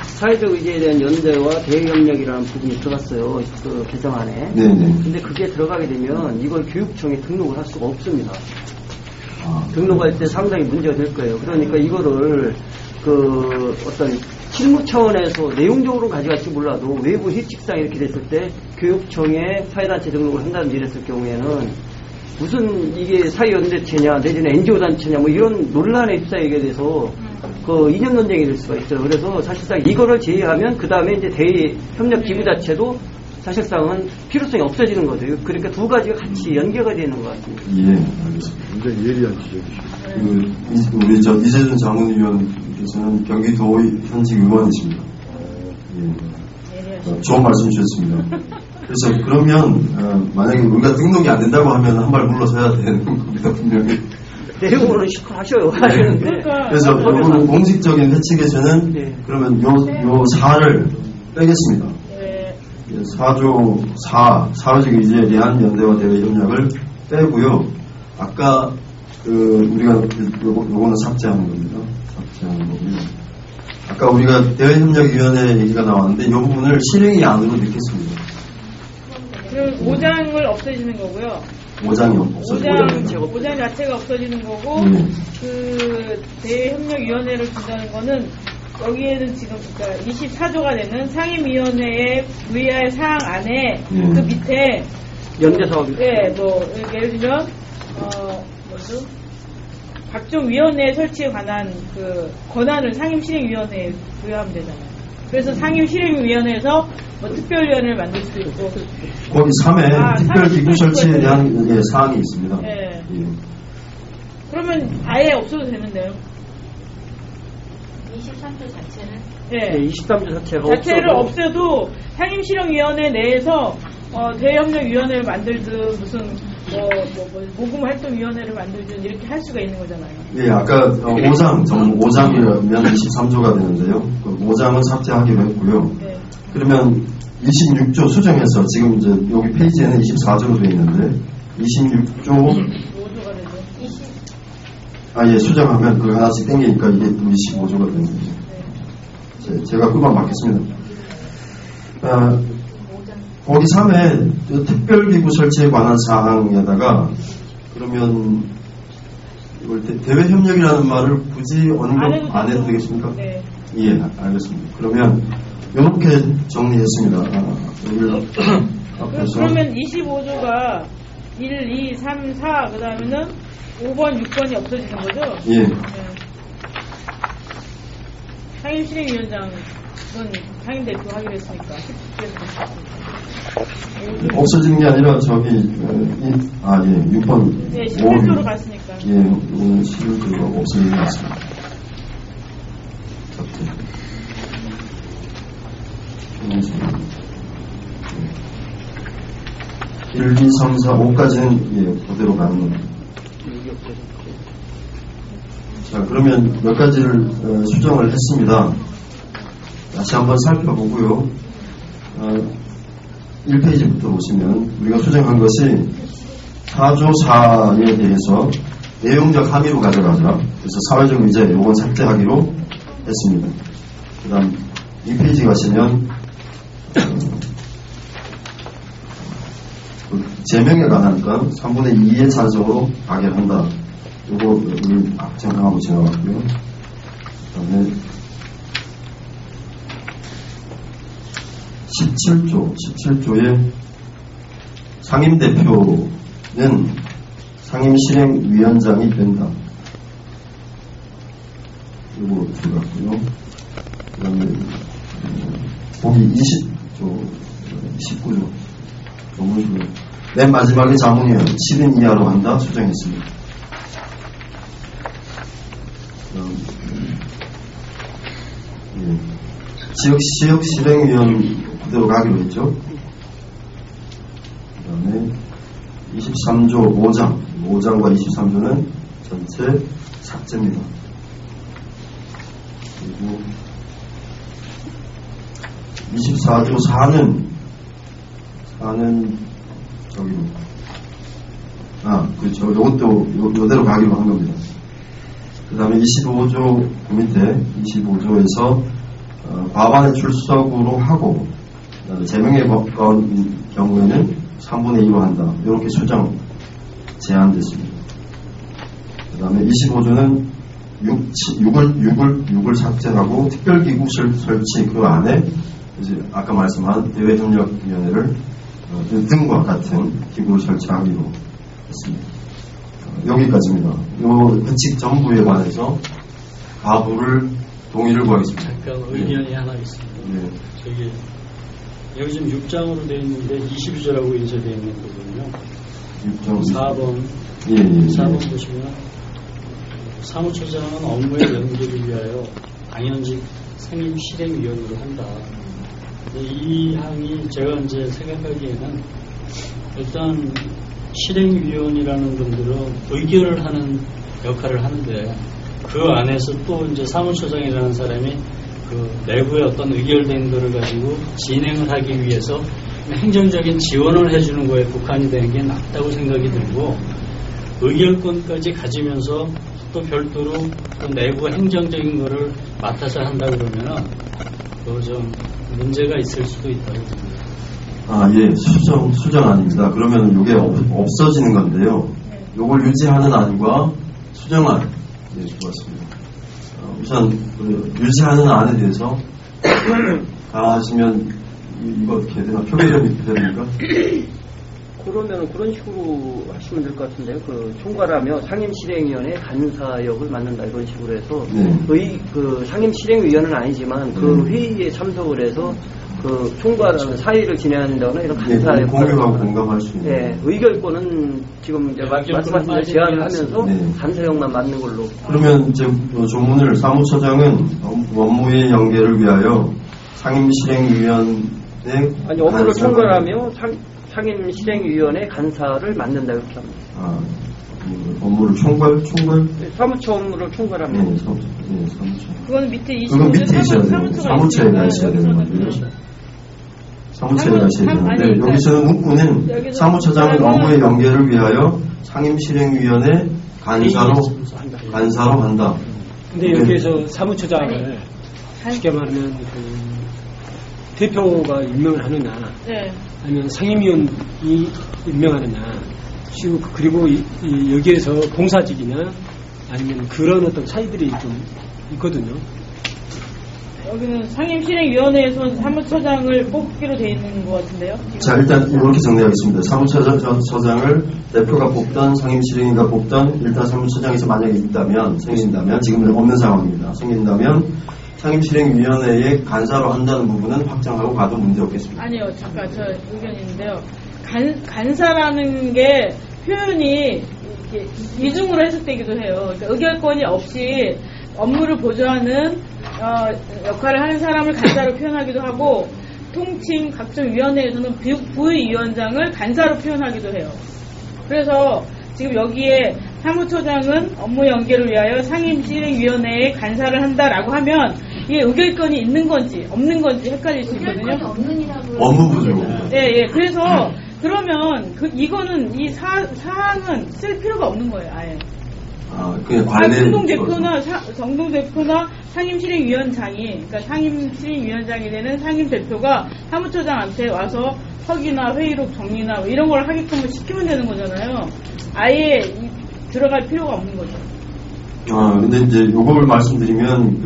사회적 의제에 대한 연대와 대외협력이라는 부분이 들어갔어요. 그 개정안에. 네네. 근데 그게 들어가게 되면 이걸 교육청에 등록을 할 수가 없습니다. 등록할 때 상당히 문제가 될 거예요. 그러니까 이거를 그 어떤 실무 차원에서 내용적으로 가져갈지 몰라도 외부 희칙상 이렇게 됐을 때 교육청에 사회단체 등록을 한다든지 이랬을 경우에는 무슨 이게 사회연대체냐 내지는 NGO단체냐 뭐 이런 논란에 휩싸이게 돼서 그 이념 논쟁이 될 수가 있어요. 그래서 사실상 이거를 제외하면 그 다음에 이제 대외협력기구 자체도 사실상은 필요성이 없어지는 거죠. 그러니까 두 가지가 같이 연계가 되는 것 같습니다. 예, 알겠습니다. 굉장히 예리한 지적이시죠. 우리 이재준 장훈위원께서는 경기도 현직 의원이십니다. 예. 좋은 말씀 주셨습니다. 그래서 그러면 만약에 우리가 등록이 안 된다고 하면 한 발 물러서야 되는 겁니다, 분명히. 내용으로는 시커하셔요. 그래서 이거는 공식적인 회칙에서는 그러면 요 4를 빼겠습니다. 4조 4 사회적 의제에 대한 연대와 대외 협력을 빼고요. 아까 우리가 요거는 삭제하는 겁니다. 삭제하는 거고요. 아까 우리가 대외협력위원회 얘기가 나왔는데 이 부분을 실행위 안으로 넣겠습니다. 그럼 5장을 없애지는 거고요. 5장이 없어지고 5장 자체가 없어지는 거고 그 대외협력위원회를 준다는 거는 여기에는 지금 그러니까 24조가 되는 상임위원회의 VR 사항 안에 그 밑에 연대사업이 뭐 예를 들면 각종 위원회 설치에 관한 그 권한을 상임실행위원회에 부여하면 되잖아요. 그래서 상임실행위원회에서 뭐 특별위원회를 만들 수도 있고. 거기 3회 특별기구 설치에 대한 사항이 있습니다. 예. 예. 그러면 아예 없어도 되는데요. 23조 자체는? 예. 23조 자체를 없애도 상임실행위원회 내에서 대외협력위원회를 만들든 무슨 모금활동위원회를 만들든 이렇게 할 수가 있는 거잖아요. 예, 아까 5장이면 23조가 되는데요. 그 5장은 삭제하기로 했고요. 네. 그러면 26조 수정해서 지금 이제 여기 페이지에는 24조로 되어 있는데 26조 5조가 되죠. 예, 수정하면 그 하나씩 땡기니까 이게 25조가 되는 거죠. 네. 제가 그만 받겠습니다. 거기 3회 특별기구 설치에 관한 사항에다가 그러면 이걸 대외협력이라는 말을 굳이 언급 안 해도 되겠습니까? 네. 예, 알겠습니다. 그러면 이렇게 정리했습니다. 그러면 25조가 1, 2, 3, 4 그 다음에는 5번, 6번이 없어지는 거죠? 예. 네. 상임실행위원장은 상임대표 하기로 했으니까 10주에서 없어지는 게 아니라 저기 6번 네, 11조로 갔으니까. 예, 11조가 없어지는 것 같습니다. 1, 2, 3, 4, 5까지는 그대로 가는 겁니다. 자, 그러면 몇 가지를 수정을 했습니다. 다시 한번 살펴보고요. 1페이지부터 보시면 우리가 수정한 것이 4조 4에 대해서 내용적 함의로 가져가자. 그래서 사회적 의제 요건 삭제하기로 했습니다. 그 다음 2페이지 가시면 제명에 관한 건 3분의 2의 찬성으로 가결한다. 요거를 정하고 지나갔고요. 그 다음에 17조에 상임대표는 상임실행위원장이 된다. 요거 들어갔고요. 그 다음에 보기 20조, 19조 조문수로 맨 마지막에 자문위원 10인 이하로 한다 수정했습니다. 지역 실행위원 그대로 가기로 했죠. 그 다음에 23조 5장과 23조는 전체 삭제입니다. 그리고 24조 4는 저기로 그렇죠. 이것도 이대로 가기로 한 겁니다. 그 다음에 25조 그 밑에 25조에서 과반의 출석으로 하고 제명에 가까운 경우에는 3분의 2로 한다. 이렇게 수정 제한됐습니다. 그 다음에 25조는 6을 삭제하고 특별기구 설치 그 안에 이제 아까 말씀한 대외협력위원회를 등과 같은 기구를 설치하기로 했습니다. 여기까지입니다. 이 규칙 전부에 관해서 가부를 동의를 구하겠습니다. 잠깐 의견이 하나 있습니다. 네. 저기 여기 지금 6장으로 되어 있는데 22조라고 인쇄되어 있는 거거든요. 6장 4번 예. 4번 보시면 사무처장은 업무의 연계를 위하여 당연직 상임실행위원으로 한다. 이 항이 제가 이제 생각하기에는 일단 실행위원이라는 분들은 의결을 하는 역할을 하는데 그 안에서 또 이제 사무처장이라는 사람이 그 내부의 어떤 의결된 거를 가지고 진행을 하기 위해서 행정적인 지원을 해주는 거에 국한이 되는 게 낫다고 생각이 들고 의결권까지 가지면서 또 별도로 또 내부 행정적인 거를 맡아서 한다 그러면은 그 좀 문제가 있을 수도 있다고 생각합니다. 예. 수정 아닙니다. 그러면 이게 없어지는 건데요. 이걸 유지하는 안과 수정안. 네, 좋았습니다. 우선 유지하는 안에 대해서 다 하시면 이거 어떻게 해야 되나? 표결이 됩니까? 그러면 그런 식으로 하시면 될 것 같은데요. 그 총괄하며 상임실행위원회 간사역을 맡는다 이런 식으로 해서 그 상임실행위원은 아니지만 그 회의에 참석을 해서 그 총괄하는 사의를 진행한다거나 이런 간사 역할을 공유하고 공감할 수 있는. 네, 의결권은 지금 이제 말씀하신 대로 제안을 하면서 간사역만 맡는 걸로. 그러면 이제 조문을 사무처장은 업무의 연계를 위하여 상임실행위원회 아니 업무를 총괄하며 상임실행위원회 간사를 맡는다 이렇게 합니다. 업무를 총괄? 네, 사무처 업무를 총괄합니다. 네, 사무처. 그건 밑에 그건 밑에 있어야 되는 거예요. 사무처에 가 있어야 되는 거예요. 사무처에 가 있어야 되는데 여기서는 문구는 사무처장은 업무의 연계를 위하여 상임실행위원회 간사로 한다. 근데 여기에서 사무처장을 쉽게 말하면 그 대표가 임명을 하느냐, 아니면 상임위원이 임명하느냐, 그리고 여기에서 봉사직이냐, 아니면 그런 어떤 차이들이 좀 있거든요. 여기는 상임실행위원회에서 사무처장을 뽑기로 돼 있는 것 같은데요. 지금. 자, 일단 이렇게 정리하겠습니다. 사무처장을 대표가 뽑던 상임실행위가 뽑던 일단 사무처장에서 만약에 생긴다면 지금은 없는 상황입니다. 생긴다면 상임실행위원회에 간사로 한다는 부분은 확정하고 가도 문제 없겠습니다. 아니요, 잠깐 저 의견이 있는데요. 간사라는 게 표현이 이렇게 이중으로 해석되기도 해요. 그러니까 의결권이 없이 업무를 보조하는 역할을 하는 사람을 간사로 표현하기도 하고, 통칭 각종 위원회에서는 부위원장을 간사로 표현하기도 해요. 그래서 지금 여기에 사무처장은 업무 연계를 위하여 상임실행위원회에 간사를 한다라고 하면 이게 의결권이 있는 건지 없는 건지 헷갈릴 수 있거든요. 업무 보조. 예. 그래서 그러면 이거는 이 사항은 쓸 필요가 없는 거예요, 아예. 그냥 관례. 정동 대표나 상임실행위원장이, 그러니까 상임실행위원장이 되는 상임대표가 사무처장한테 와서 석이나 회의록 정리나 뭐 이런 걸 하게끔 시키면 되는 거잖아요. 아예 들어갈 필요가 없는 거죠. 근데 이제 요걸 말씀드리면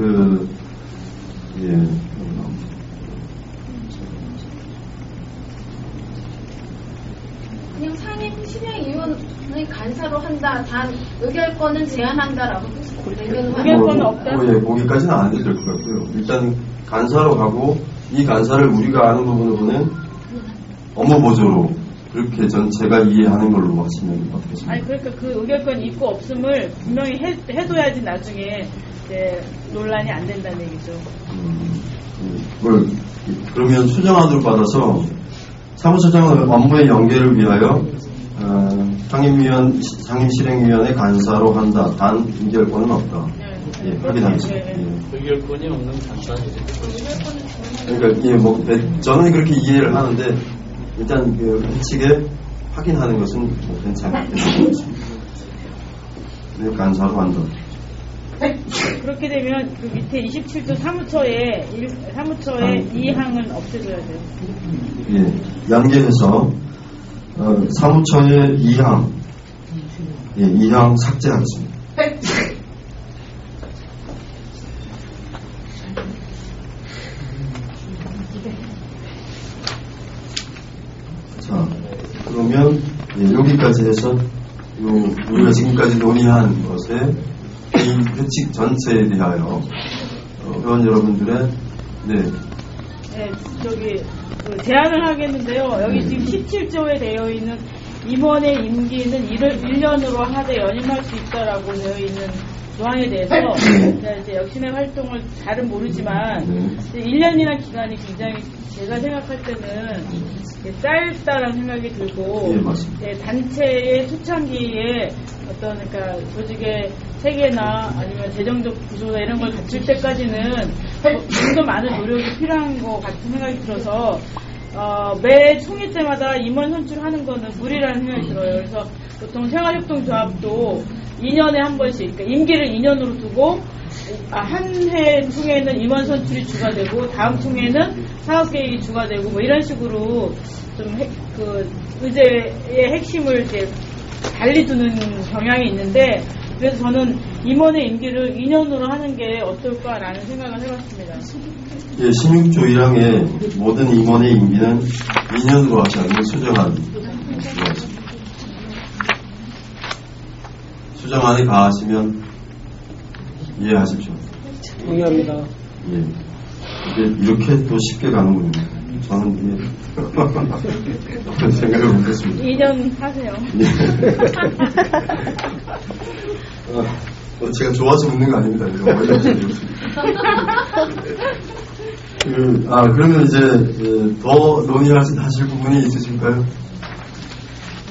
그냥 상임실행위원회 간사로 한다. 단 의결권은 제한한다라고 의결권은 없다. 거기까지는 안 해도 될 것 같고요. 일단 간사로 가고 이 간사를 우리가 아는 부분으로는 업무 보조로 그렇게 제가 이해하는 걸로 하시면 어떻겠습니까? 아니 그러니까 그 의결권이 있고 없음을 분명히 해둬야지 나중에 이제 논란이 안 된다는 얘기죠. 그러면 수정안으로 받아서 사무처장은 업무의 연계를 위하여 상임실행위원회 간사로 한다. 단 의결권은 없다. 확인하겠습니다. 의결권이 없는 간사죠. 그러니까 저는 그렇게 이해를 하는데 일단 회칙에 확인하는 것은 괜찮겠습니다. 간사로 한다. 그렇게 되면 그 밑에 27조 사무처의 이 항은 없애줘야 돼요. 연계해서 사무처의 2항 2항 삭제하겠습니다. 자, 그러면 여기까지 해서 우리가 지금까지 논의한 것에 이 회칙 전체에 대하여 회원 여러분들의 제안을 하겠는데요. 여기 지금 17조에 되어 있는 임원의 임기는 1년으로 하되 연임할 수 있다라고 되어 있는 조항에 대해서 이제 역신의 활동을 잘은 모르지만 1년이라는 기간이 굉장히 제가 생각할 때는 짧다라는 생각이 들고 단체의 초창기에 어떤 그러니까 조직의 체계나 아니면 재정적 구조나 이런 걸 갖출 때까지는 좀 더 많은 노력이 필요한 것 같은 생각이 들어서 매 총회 때마다 임원 선출하는 거는 무리라는 생각이 들어요. 그래서 보통 생활협동조합도 2년에 한 번씩, 그러니까 임기를 2년으로 두고 한 해 총회는 임원 선출이 주가되고 다음 총회는 사업계획이 주가되고 뭐 이런 식으로 좀 의제의 핵심을 이제 달리 두는 경향이 있는데, 그래서 저는 임원의 임기를 2년으로 하는 게 어떨까라는 생각을 해봤습니다. 16조 1항에 모든 임원의 임기는 2년으로 하지 않는 수정안 수고하셨습니다. 수정안에 가하시면 이해하십시오. 동의합니다. 예. 이게 이렇게 또 쉽게 가는군요. 저는 그런 생각을 못했습니다. 2년 하세요. 예. 제가 좋아서 묻는 거 아닙니다. 그러면 이제 더 논의하실 부분이 있으실까요?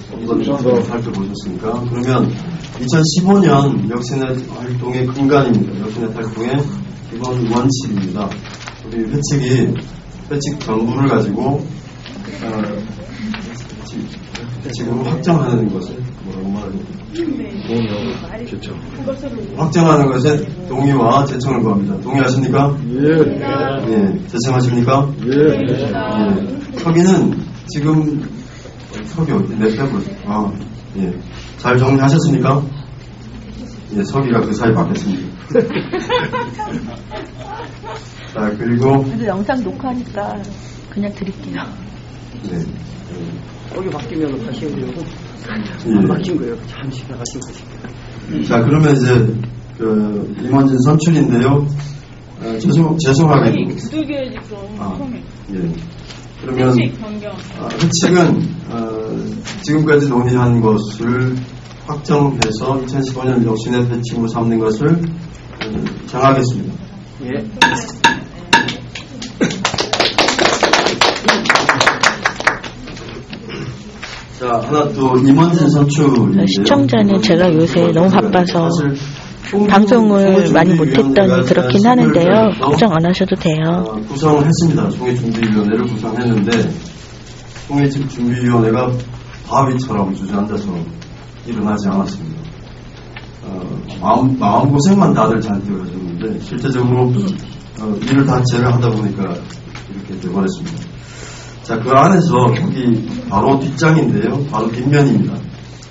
한번 더 살펴보셨습니까? 그러면 2015년 역시넷 활동의 근간입니다. 역시넷 활동의 기본 원칙입니다. 우리 회칙 정부를 가지고 회칙으로 확정하는 것을 뭐라고 말하죠? 동의하고 제청. 확정하는 것에 동의와 제청을 구합니다. 동의하십니까? 예. 예. 제청하십니까? 예. 서기는 지금 서기 어디 냈다고요? 예. 잘 정리하셨습니까? 예, 서기가 그 사이 바뀌었습니다. 자, 그리고 그래도 영상 녹화하니까 그냥 드릴게요. 네. 거기 바뀌면 다시 해드리고 예. 안 바뀐 거예요. 잠시 나가신 거지. 자, 그러면 이제 임원진 선출인데요. 죄송하게도 두들겨야지 그럼 처음에. 예. 그러면 회칙 변경. 회칙은 지금까지 논의한 것을 확정해서 2015년 역시넷 회칙으로 삼는 것을 정하겠습니다. 예. 자, 하나 또 임원진 선출인데요. 시청자는 제가 요새 너무 바빠서 방송을 많이 못했더니 그렇긴 하는데요. 걱정 안 하셔도 돼요. 구성을 했습니다. 총회준비위원회를 구성했는데 총회준비위원회가 바위처럼 주저앉아서 일어나지 않았습니다. 마음고생만 다들 잘 되어졌는데 실제적으로 일을 다 제가 하다 보니까 이렇게 되어버렸습니다. 자, 그 안에서 여기 바로 뒷장인데요. 바로 뒷면입니다.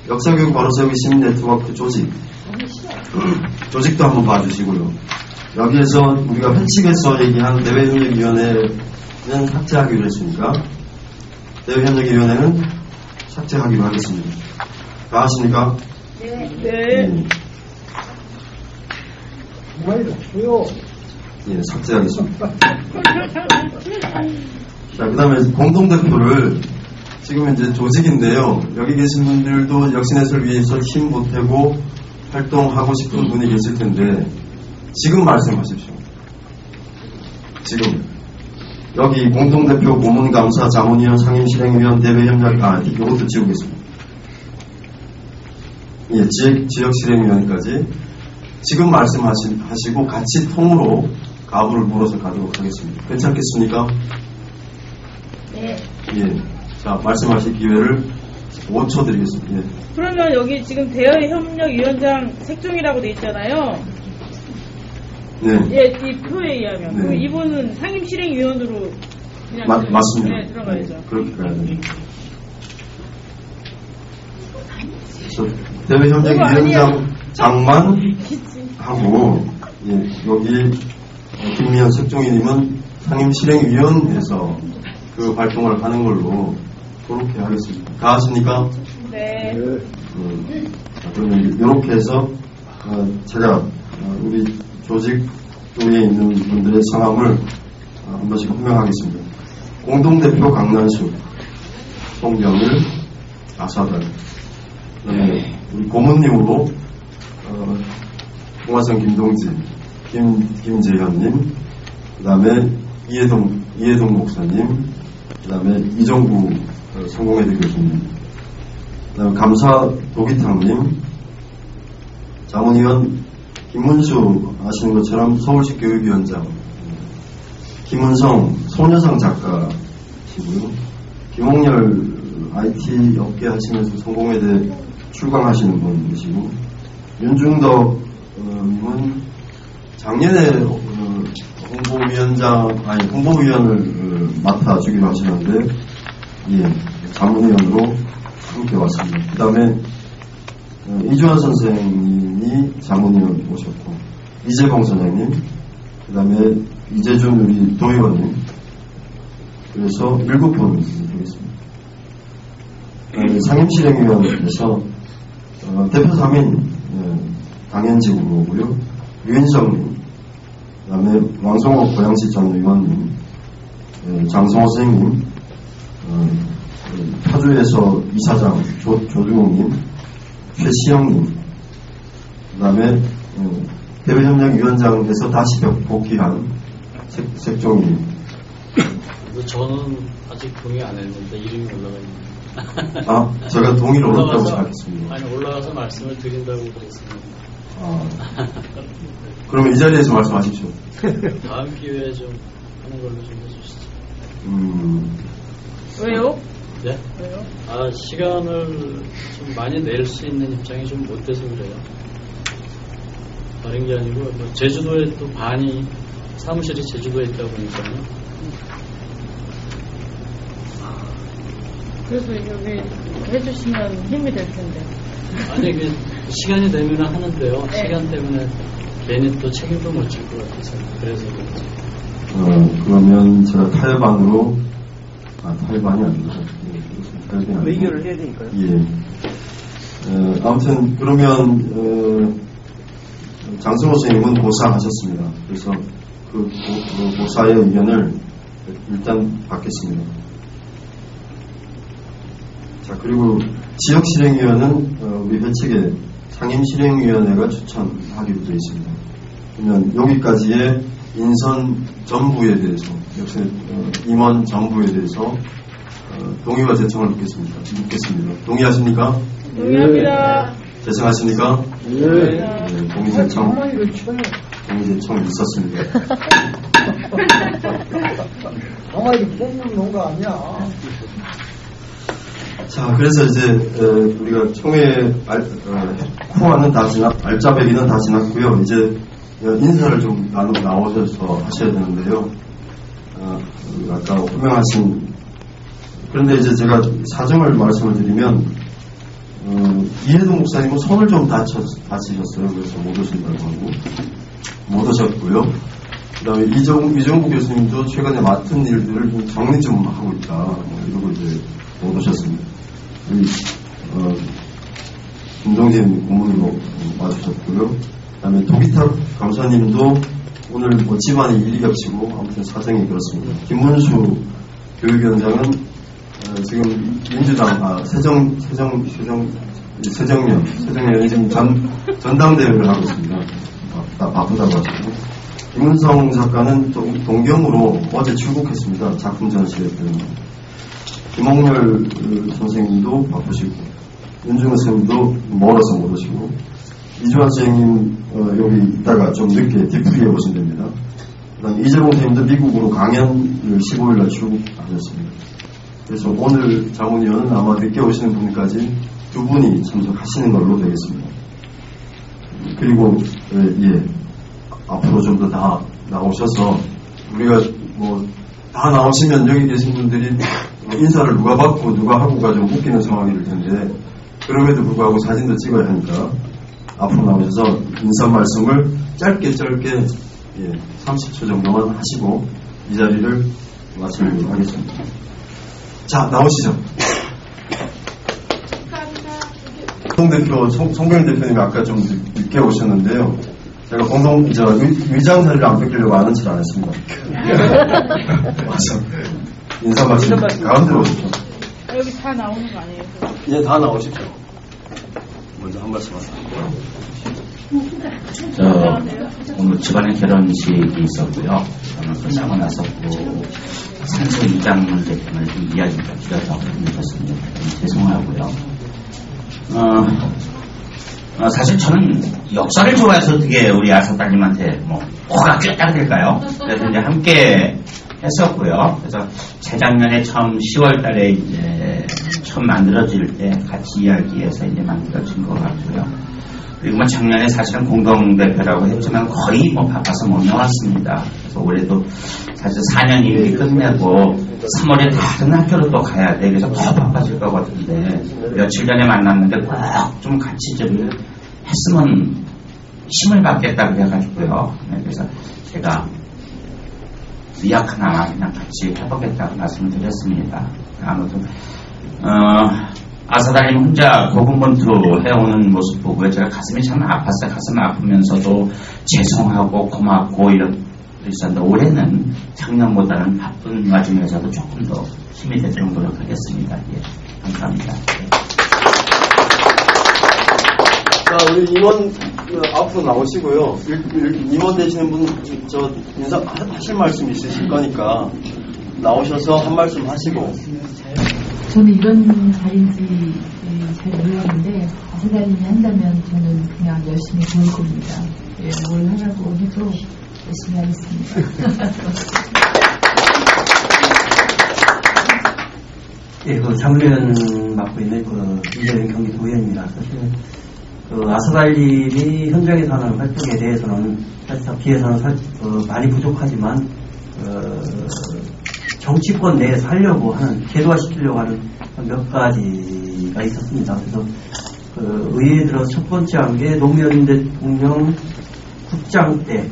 역사교육 바로세우기 시민네트워크 조직도 한번 봐주시고요. 여기에서 우리가 회칙에서 얘기한 대외협력위원회는 삭제하기로 했으니까 대외협력위원회는 삭제하기로 하겠습니다. 다 하십니까? 네. 예, 삭제하겠습니다. 자, 그 다음에 공동대표를 지금 이제 조직인데요. 여기 계신 분들도 역시넷을 위해서 힘 보태고 활동하고 싶은 분이 계실 텐데 지금 말씀하십시오. 지금 여기 공동대표 고문감사 자문위원 상임실행위원 대외협력 이것도 지우겠습니다. 예, 지역실행위원까지 지금 말씀하시고 같이 통으로 가부를 물어서 가도록 하겠습니다. 괜찮겠습니까? 네. 예. 자, 말씀하실 기회를 5초 드리겠습니다. 예. 그러면 여기 지금 대외협력위원장 색종이라고 돼 있잖아요. 네. 예, 이 표에 의하면. 네. 그럼 이분은 상임실행위원으로 그냥 맞습니다. 네, 들어가야죠. 네, 그렇게 가야 됩니다. 대외협력위원장만 하고 예, 여기 김미연 색종이님은 상임실행위원회에서 그 활동을 하는 걸로 그렇게 하겠습니다. 다 하십니까? 네. 자, 그러면 이렇게 해서 제가 우리 조직 쪽에 있는 분들의 성함을 한 번씩 호명하겠습니다. 공동대표 강난수, 송병일, 아사단, 그다음에 우리 고문님으로 동화성 김동진, 김재현님, 그다음에 이해동 목사님, 그다음에 이정구 성공회대 교수님, 그다음에 감사 도기탕님, 자문위원 김문수 아시는 것처럼 서울시 교육위원장, 김은성 소녀상 작가시고요. 김홍열 IT 업계 하시면서 성공회대 출강하시는 분이시고, 윤중덕 님은 작년에 홍보위원을 맡아주기로 하시는데, 예, 자문위원으로 함께 왔습니다. 그 다음에 이주환 선생님이 자문위원 오셨고, 이재봉 선생님, 그 다음에 이재준 우리 도의원님, 그래서 7분 되겠습니다. 상임실행위원회에서 대표 3인 강현직 후보고요. 유인정님, 그 다음에 왕성호 고양시장 의원님, 장성호 선생님, 파주에서 이사장 조중욱님, 최시영님, 그 다음에 대외협력위원장에서 다시 복귀한 색종님. 저는 아직 동의 안 했는데 이름이 올라가 있는데. 아, 제가 동의를 올렸다고 생각했습니다. 아니, 올라가서 말씀을 드린다고 그랬습니다. 그러면 이 자리에서 말씀하십시오. 다음 기회에 좀 하는 걸로 좀 해주시죠. 왜요? 네? 왜요? 시간을 좀 많이 낼 수 있는 입장이 좀 못 돼서 그래요. 다른 게 아니고, 제주도에 또 반이, 사무실이 제주도에 있다 보니까요. 그래서 여기 해주시면 힘이 될 텐데. 아니, 시간이 되면 하는데요. 네. 시간 때문에 괜히 또 책임도 못 질 것 같아서. 그래서 그렇지. 그러면 제가 타협안으로, 타협안이 아니고, 의결을 해야 되니까요. 예. 아무튼, 그러면, 장승호 선생님은 고사하셨습니다. 그래서 그 고사의 의견을 일단 받겠습니다. 자, 그리고 지역실행위원은 우리 회칙에 상임실행위원회가 추천하기로 되어 있습니다. 그러면 여기까지의 인선 전부에 대해서, 역시 임원 전부에 대해서 동의와 제청을 묻겠습니다. 동의하십니까? 동의합니다. 제청하십니까? 네. 동의 제청 있었습니다. 아마 이거 뽑는 농가 아니야. 자, 그래서 이제 우리가 총회 후안은 다 알짜배기는 다 지났고요. 이제 인사를 좀 나오셔서 하셔야 되는데요. 아까 호명하신, 그런데 이제 제가 사정을 말씀을 드리면 이해동 목사님은 손을 좀 다치셨어요. 그래서 못 오신다고 하고 못 오셨고요. 그 다음에 이정구 교수님도 최근에 맡은 일들을 좀 정리 좀 하고 있다, 이러고 이제 못 오셨습니다. 김동진 고문으로 와주셨고요. 그 다음에 도기탁 감사님도 오늘 집안에 일이 겹치고 아무튼 사정이 그렇습니다. 김문수 교육위원장은 지금 민주당 세정연이 지금 전당대회를 하고 있습니다. 바쁘다고 하시고, 김은성 작가는 동경으로 어제 출국했습니다. 작품 전시회 때문에. 김홍렬 선생님도 바쁘시고, 윤중호 선생님도 멀어서 못 오시고, 이주환 선생님 여기 있다가 좀 늦게 디프리에 오신 됩니다. 그다음에 이재봉 선생님도 미국으로 강연을 15일날 출국하셨습니다. 그래서 오늘 자문위원은 아마 늦게 오시는 분까지 두 분이 참석하시는 걸로 되겠습니다. 그리고 앞으로 좀 더 다 나오셔서 우리가 다 나오시면 여기 계신 분들이 인사를 누가 받고 누가 하고가 좀 웃기는 상황이 될 텐데, 그럼에도 불구하고 사진도 찍어야 하니까 앞으로 나오셔서 인사 말씀을 짧게 30초 정도만 하시고 이 자리를 마치도록 하겠습니다. 자, 나오시죠. 송병 대표님이 아까 좀 늦게 오셨는데요. 제가 위장 자리를 안 뺏기려고 아는 척 안 했습니다. 와서 인사 말씀 가운데로 오십시오. 여기 다 나오는 거 아니에요? 예, 다 나오십시오. 먼저 한 말씀 하세요. 오늘 집안에 결혼식이 있었고요. 저는 끝나고 나서 산소 이장물 대표를 이야기가 길어서 늦었습니다. 죄송하고요. 사실 저는 역사를 좋아해서 어떻게 우리 아사따님한테 코가 꿰딱 될까요? 그래서 이제 함께 했었고요. 그래서 재작년에 처음 10월 달에 이제 처음 만들어질 때 같이 이야기해서 이제 만들어진 것 같고요. 그리고 작년에 사실은 공동대표라고 했지만 거의 바빠서 못 나왔습니다. 그래서 올해도 사실 4년 임기 끝내고 3월에 다른 학교로 또 가야 돼. 그래서 더 바빠질 것 같은데, 며칠 전에 만났는데 꼭 좀 같이 좀 했으면 힘을 받겠다 그래가지고요. 그래서 제가 의학 하나 그냥 같이 해보겠다고 말씀을 드렸습니다. 아무튼 아사다님 혼자 고군분투 해오는 모습 보고요. 제가 가슴이 참 아팠어요. 가슴 아프면서도 죄송하고 고맙고 있었는데 올해는 작년보다는 바쁜 와중에서도 조금 더 힘이 되도록 노력하겠습니다. 예, 감사합니다. 자, 우리 임원 앞으로 나오시고요. 이렇게 임원 되시는 분 인사하실 말씀 있으실 거니까 나오셔서 한 말씀 하시고. 저는 이런 자리인지 잘 몰랐는데 아사다님이 한다면 저는 그냥 열심히 도울 겁니다. 예, 뭘 하라고 해도 열심히 하겠습니다. 예, 그 사무위원 맡고 있는 그 이재명 경기도의원입니다. 사실 그 아사달님이 현장에서 하는 활동에 대해서는 사실 비해서는 많이 부족하지만 정치권 내에서 하려고 하는 계도화시키려고 하는 몇 가지가 있었습니다. 그래서 그 의회에 들어서 첫 번째 한 게 노무현 대통령 국장 때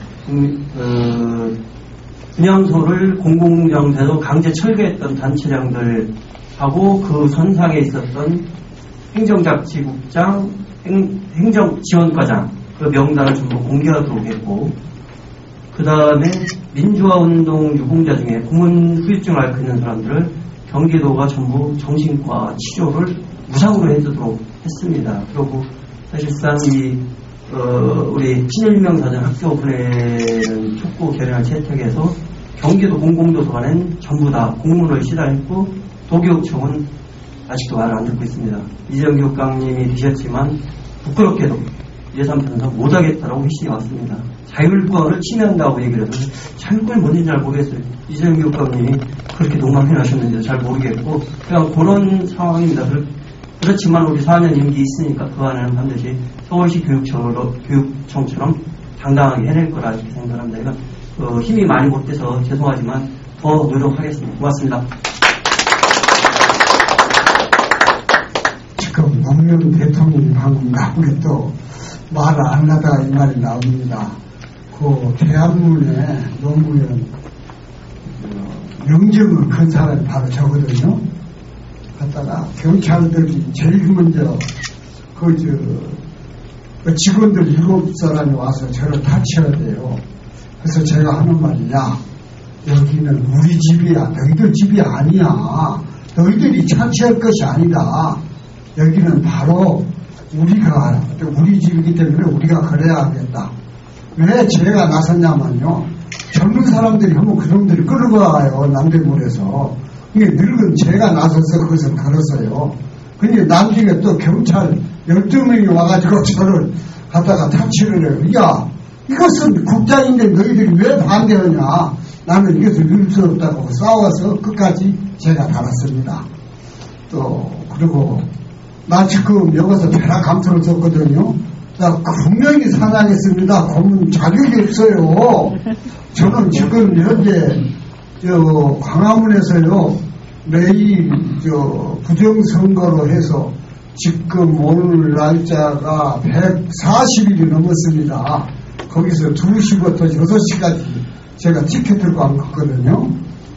분향소를 공공장소에서 강제 철거했던 단체장들하고 그 선상에 있었던 행정자치국장, 행정지원과장 그 명단을 전부 공개하도록 했고, 그 다음에 민주화운동 유공자 중에 고문 후유증을 앓고 있는 사람들을 경기도가 전부 정신과 치료를 무상으로 해주도록 했습니다. 그리고 사실상 우리 친일명사전 학교 보내는 촉구 결의를 채택해서 경기도 공공도서관엔 전부 다 공문을 시달했고, 도교육청은 아직도 말을 안 듣고 있습니다. 이재명 교육감님이 계셨지만 부끄럽게도 예산 편성 못하겠다라고 회신이 왔습니다. 자율권을 침해한다고 얘기를 해서 자율권이 뭔지 잘 모르겠어요. 이재명 교육감님이 그렇게 농담해 하셨는지 잘 모르겠고, 그냥 그런 상황입니다. 그렇지만 우리 4년 임기 있으니까 그 안에는 반드시 서울시 교육청처럼 당당하게 해낼 거라 이렇게 생각합니다. 그러니까 힘이 많이 못 돼서 죄송하지만 더 노력하겠습니다. 고맙습니다. 지금 노무현 대통령이 방금 나오게 또 말을 안 하다가 이 말이 나옵니다. 그 대한문에 노무현 명령을 건 사람이 바로 저거든요. 갖다가 경찰들이 제일 먼저 직원들 7사람이 와서 저를 타치해야 돼요. 그래서 제가 하는 말이, 야, 여기는 우리 집이야. 너희들 집이 아니야. 너희들이 차치할 것이 아니다. 여기는 바로 우리 집이기 때문에 우리가 그래야 하겠다. 왜 제가 나섰냐면요, 젊은 사람들이 하면 그놈들이 끌고 가요. 남대문에서. 이게 늙은 제가 나서서 그것을 걸었어요. 근데 나중에 또 경찰 12명이 와가지고 저를 갖다가 타치를 해요. 야, 이것은 국장인데 너희들이 왜 반대하냐. 나는 이것을 이룰 수 없다고 싸워서 끝까지 제가 달았습니다. 또 그리고 나 지금 여기서 대략 감투를 썼거든요. 나 분명히 사냥했습니다. 고문 자격이 없어요. 저는 지금 현재 광화문에서요, 매일 부정선거로 해서 지금 오늘 날짜가 140일이 넘었습니다. 거기서 2시부터 6시까지 제가 티켓을 갔거든요.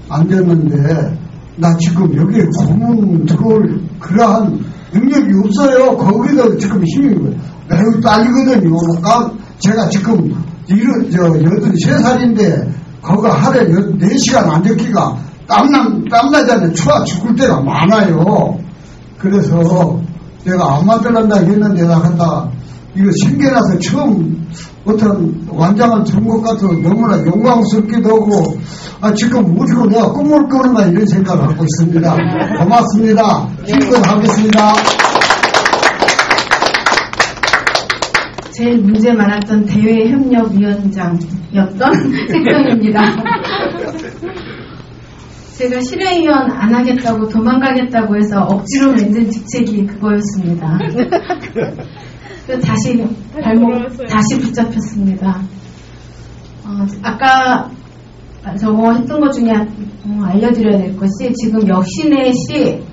안 됐는데, 나 지금 여기에 고문 들어올 그러한 능력이 없어요. 거기도 지금 힘이 매우 딸리거든요. 제가 지금 83살인데, 거기 하루에 4시간 안 듣기가 땀나자니 추워 죽을 때가 많아요. 그래서 내가 안 만들란다 했는데, 나 갖다 이거 생겨나서 처음 어떤 완장을 준 것 같아서 너무나 영광스럽기도 하고, 지금 우리고 내가 꿈을 꾸는가 이런 생각을 하고 있습니다. 고맙습니다. 힘껏 하겠습니다. 제일 문제 많았던 대외협력위원장이었던 색경입니다. 제가 실행위원 안 하겠다고 도망가겠다고 해서 억지로 만든 직책이 그거였습니다. 다시 다시 붙잡혔습니다. 아까 저거 했던 것 중에 알려드려야 될 것이, 지금 역시내시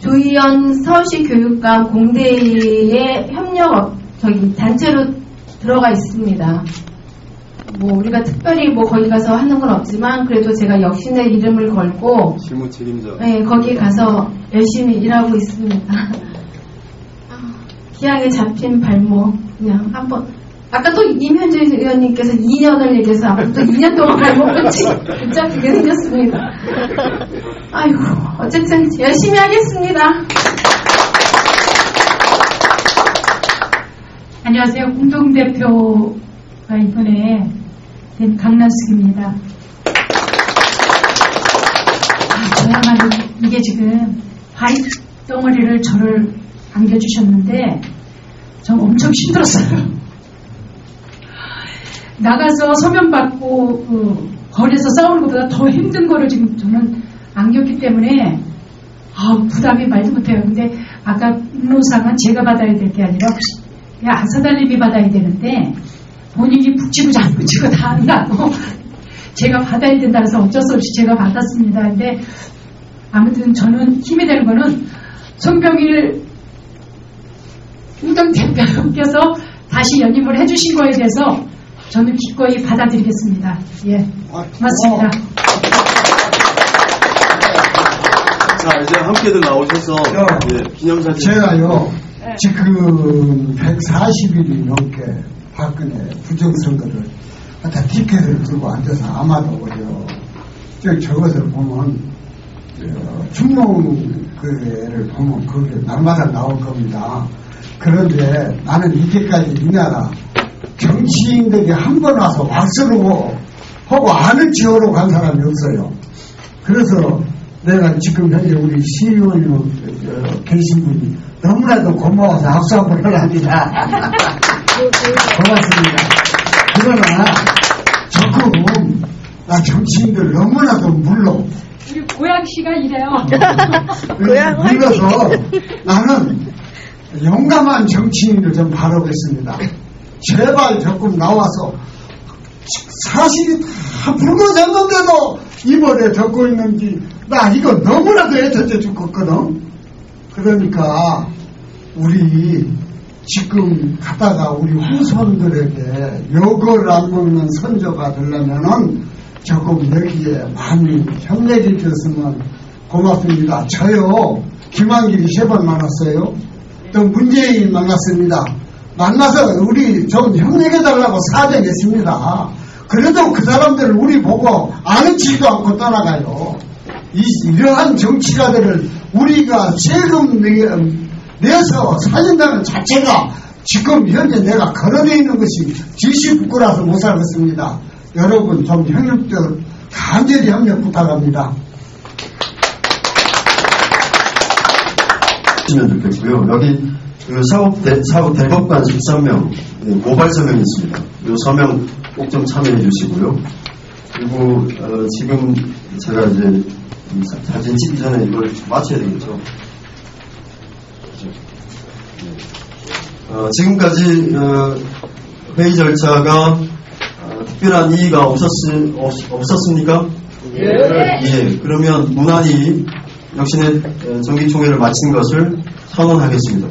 조희연 서울시 교육감 공대의 협력 단체로 들어가 있습니다. 우리가 특별히 거기 가서 하는 건 없지만, 그래도 제가 역시내 이름을 걸고 실무 책임자. 네, 거기 가서 열심히 일하고 있습니다. 기왕에 잡힌 발목 그냥 한번 아까 또 임현주 의원님께서 2년을 얘기해서 앞으로 또 2년 동안 발목 끝이 붙잡히게 생겼습니다. 아이고 어쨌든 열심히 하겠습니다. 안녕하세요. 공동대표가 이번에 된 강난숙입니다. 저야말로 이게 지금 바위덩어리를 저를 안겨주셨는데 저 엄청 힘들었어요. 나가서 서면 받고 거리에서 싸우는 것보다 더 힘든 거를 지금 저는 안겼기 때문에 부담이 말도 못해요. 근데 아까 운로상은 제가 받아야 될 게 아니라 그냥 안사달님이 받아야 되는데 본인이 북치고 장구치고 다 한다고 제가 받아야 된다 해서 어쩔 수 없이 제가 받았습니다. 근데 아무튼 저는 힘이 되는 거는 송병일 공동대표께서 다시 연임을 해주신 거에 대해서 저는 기꺼이 받아들이겠습니다. 예, 고맙습니다. 자, 이제 함께들 나오셔서 기념사진. 제가요, 지금 140일이 넘게 박근혜 부정선거를 갖다 티켓을 들고 앉아서 아마도 저것을 보면 충농을 보면 그게 날마다 나올 겁니다. 그런데 나는 이때까지 이 나라 정치인들이 한 번 와서 왁스로 하고 아는 척으로 간 사람이 없어요. 그래서 내가 지금 현재 우리 시의원으로 계신 분이 너무나도 고마워서 악수 한번 하랍니다. 고맙습니다. 그러나 조금 나 정치인들 너무나도 물러 우리 고양시가 이래요. 물러서 나는 용감한 정치인을 좀 바라보겠습니다. 제발 조금 나와서 사실이 다 불거졌는데도 이번에 적고 있는지 나 이거 너무나도 애터져 죽겠거든. 그러니까 우리 지금 가다가 우리 후손들에게 욕을 안 먹는 선조가 되려면은 조금 여기에 많이 협력해 주셨으면 고맙습니다. 저요 김한길이 3번 만났어요. 또 문재인 만났습니다. 만나서 우리 좀 협력해달라고 사정했습니다. 그래도 그 사람들을 우리 보고 아는 지도 않고 떠나가요. 이러한 정치가들을 우리가 세금 내서 살린다는 자체가 지금 현재 내가 걸어내 있는 것이 지시 부끄러워서 못 살겠습니다. 여러분 좀 협력적 간절히 협력 부탁합니다. 시면 좋겠고요. 여기 그 사법 대법관 13명 모발 서명이 있습니다. 이 서명 꼭 좀 참여해 주시고요. 그리고 지금 제가 이제 사진 찍기 전에 이걸 마쳐야 되겠죠. 지금까지 회의 절차가 특별한 이의가 없었습니까? 예. 그러면 무난히 역신의 정기총회를 마친 것을 선언하겠습니다.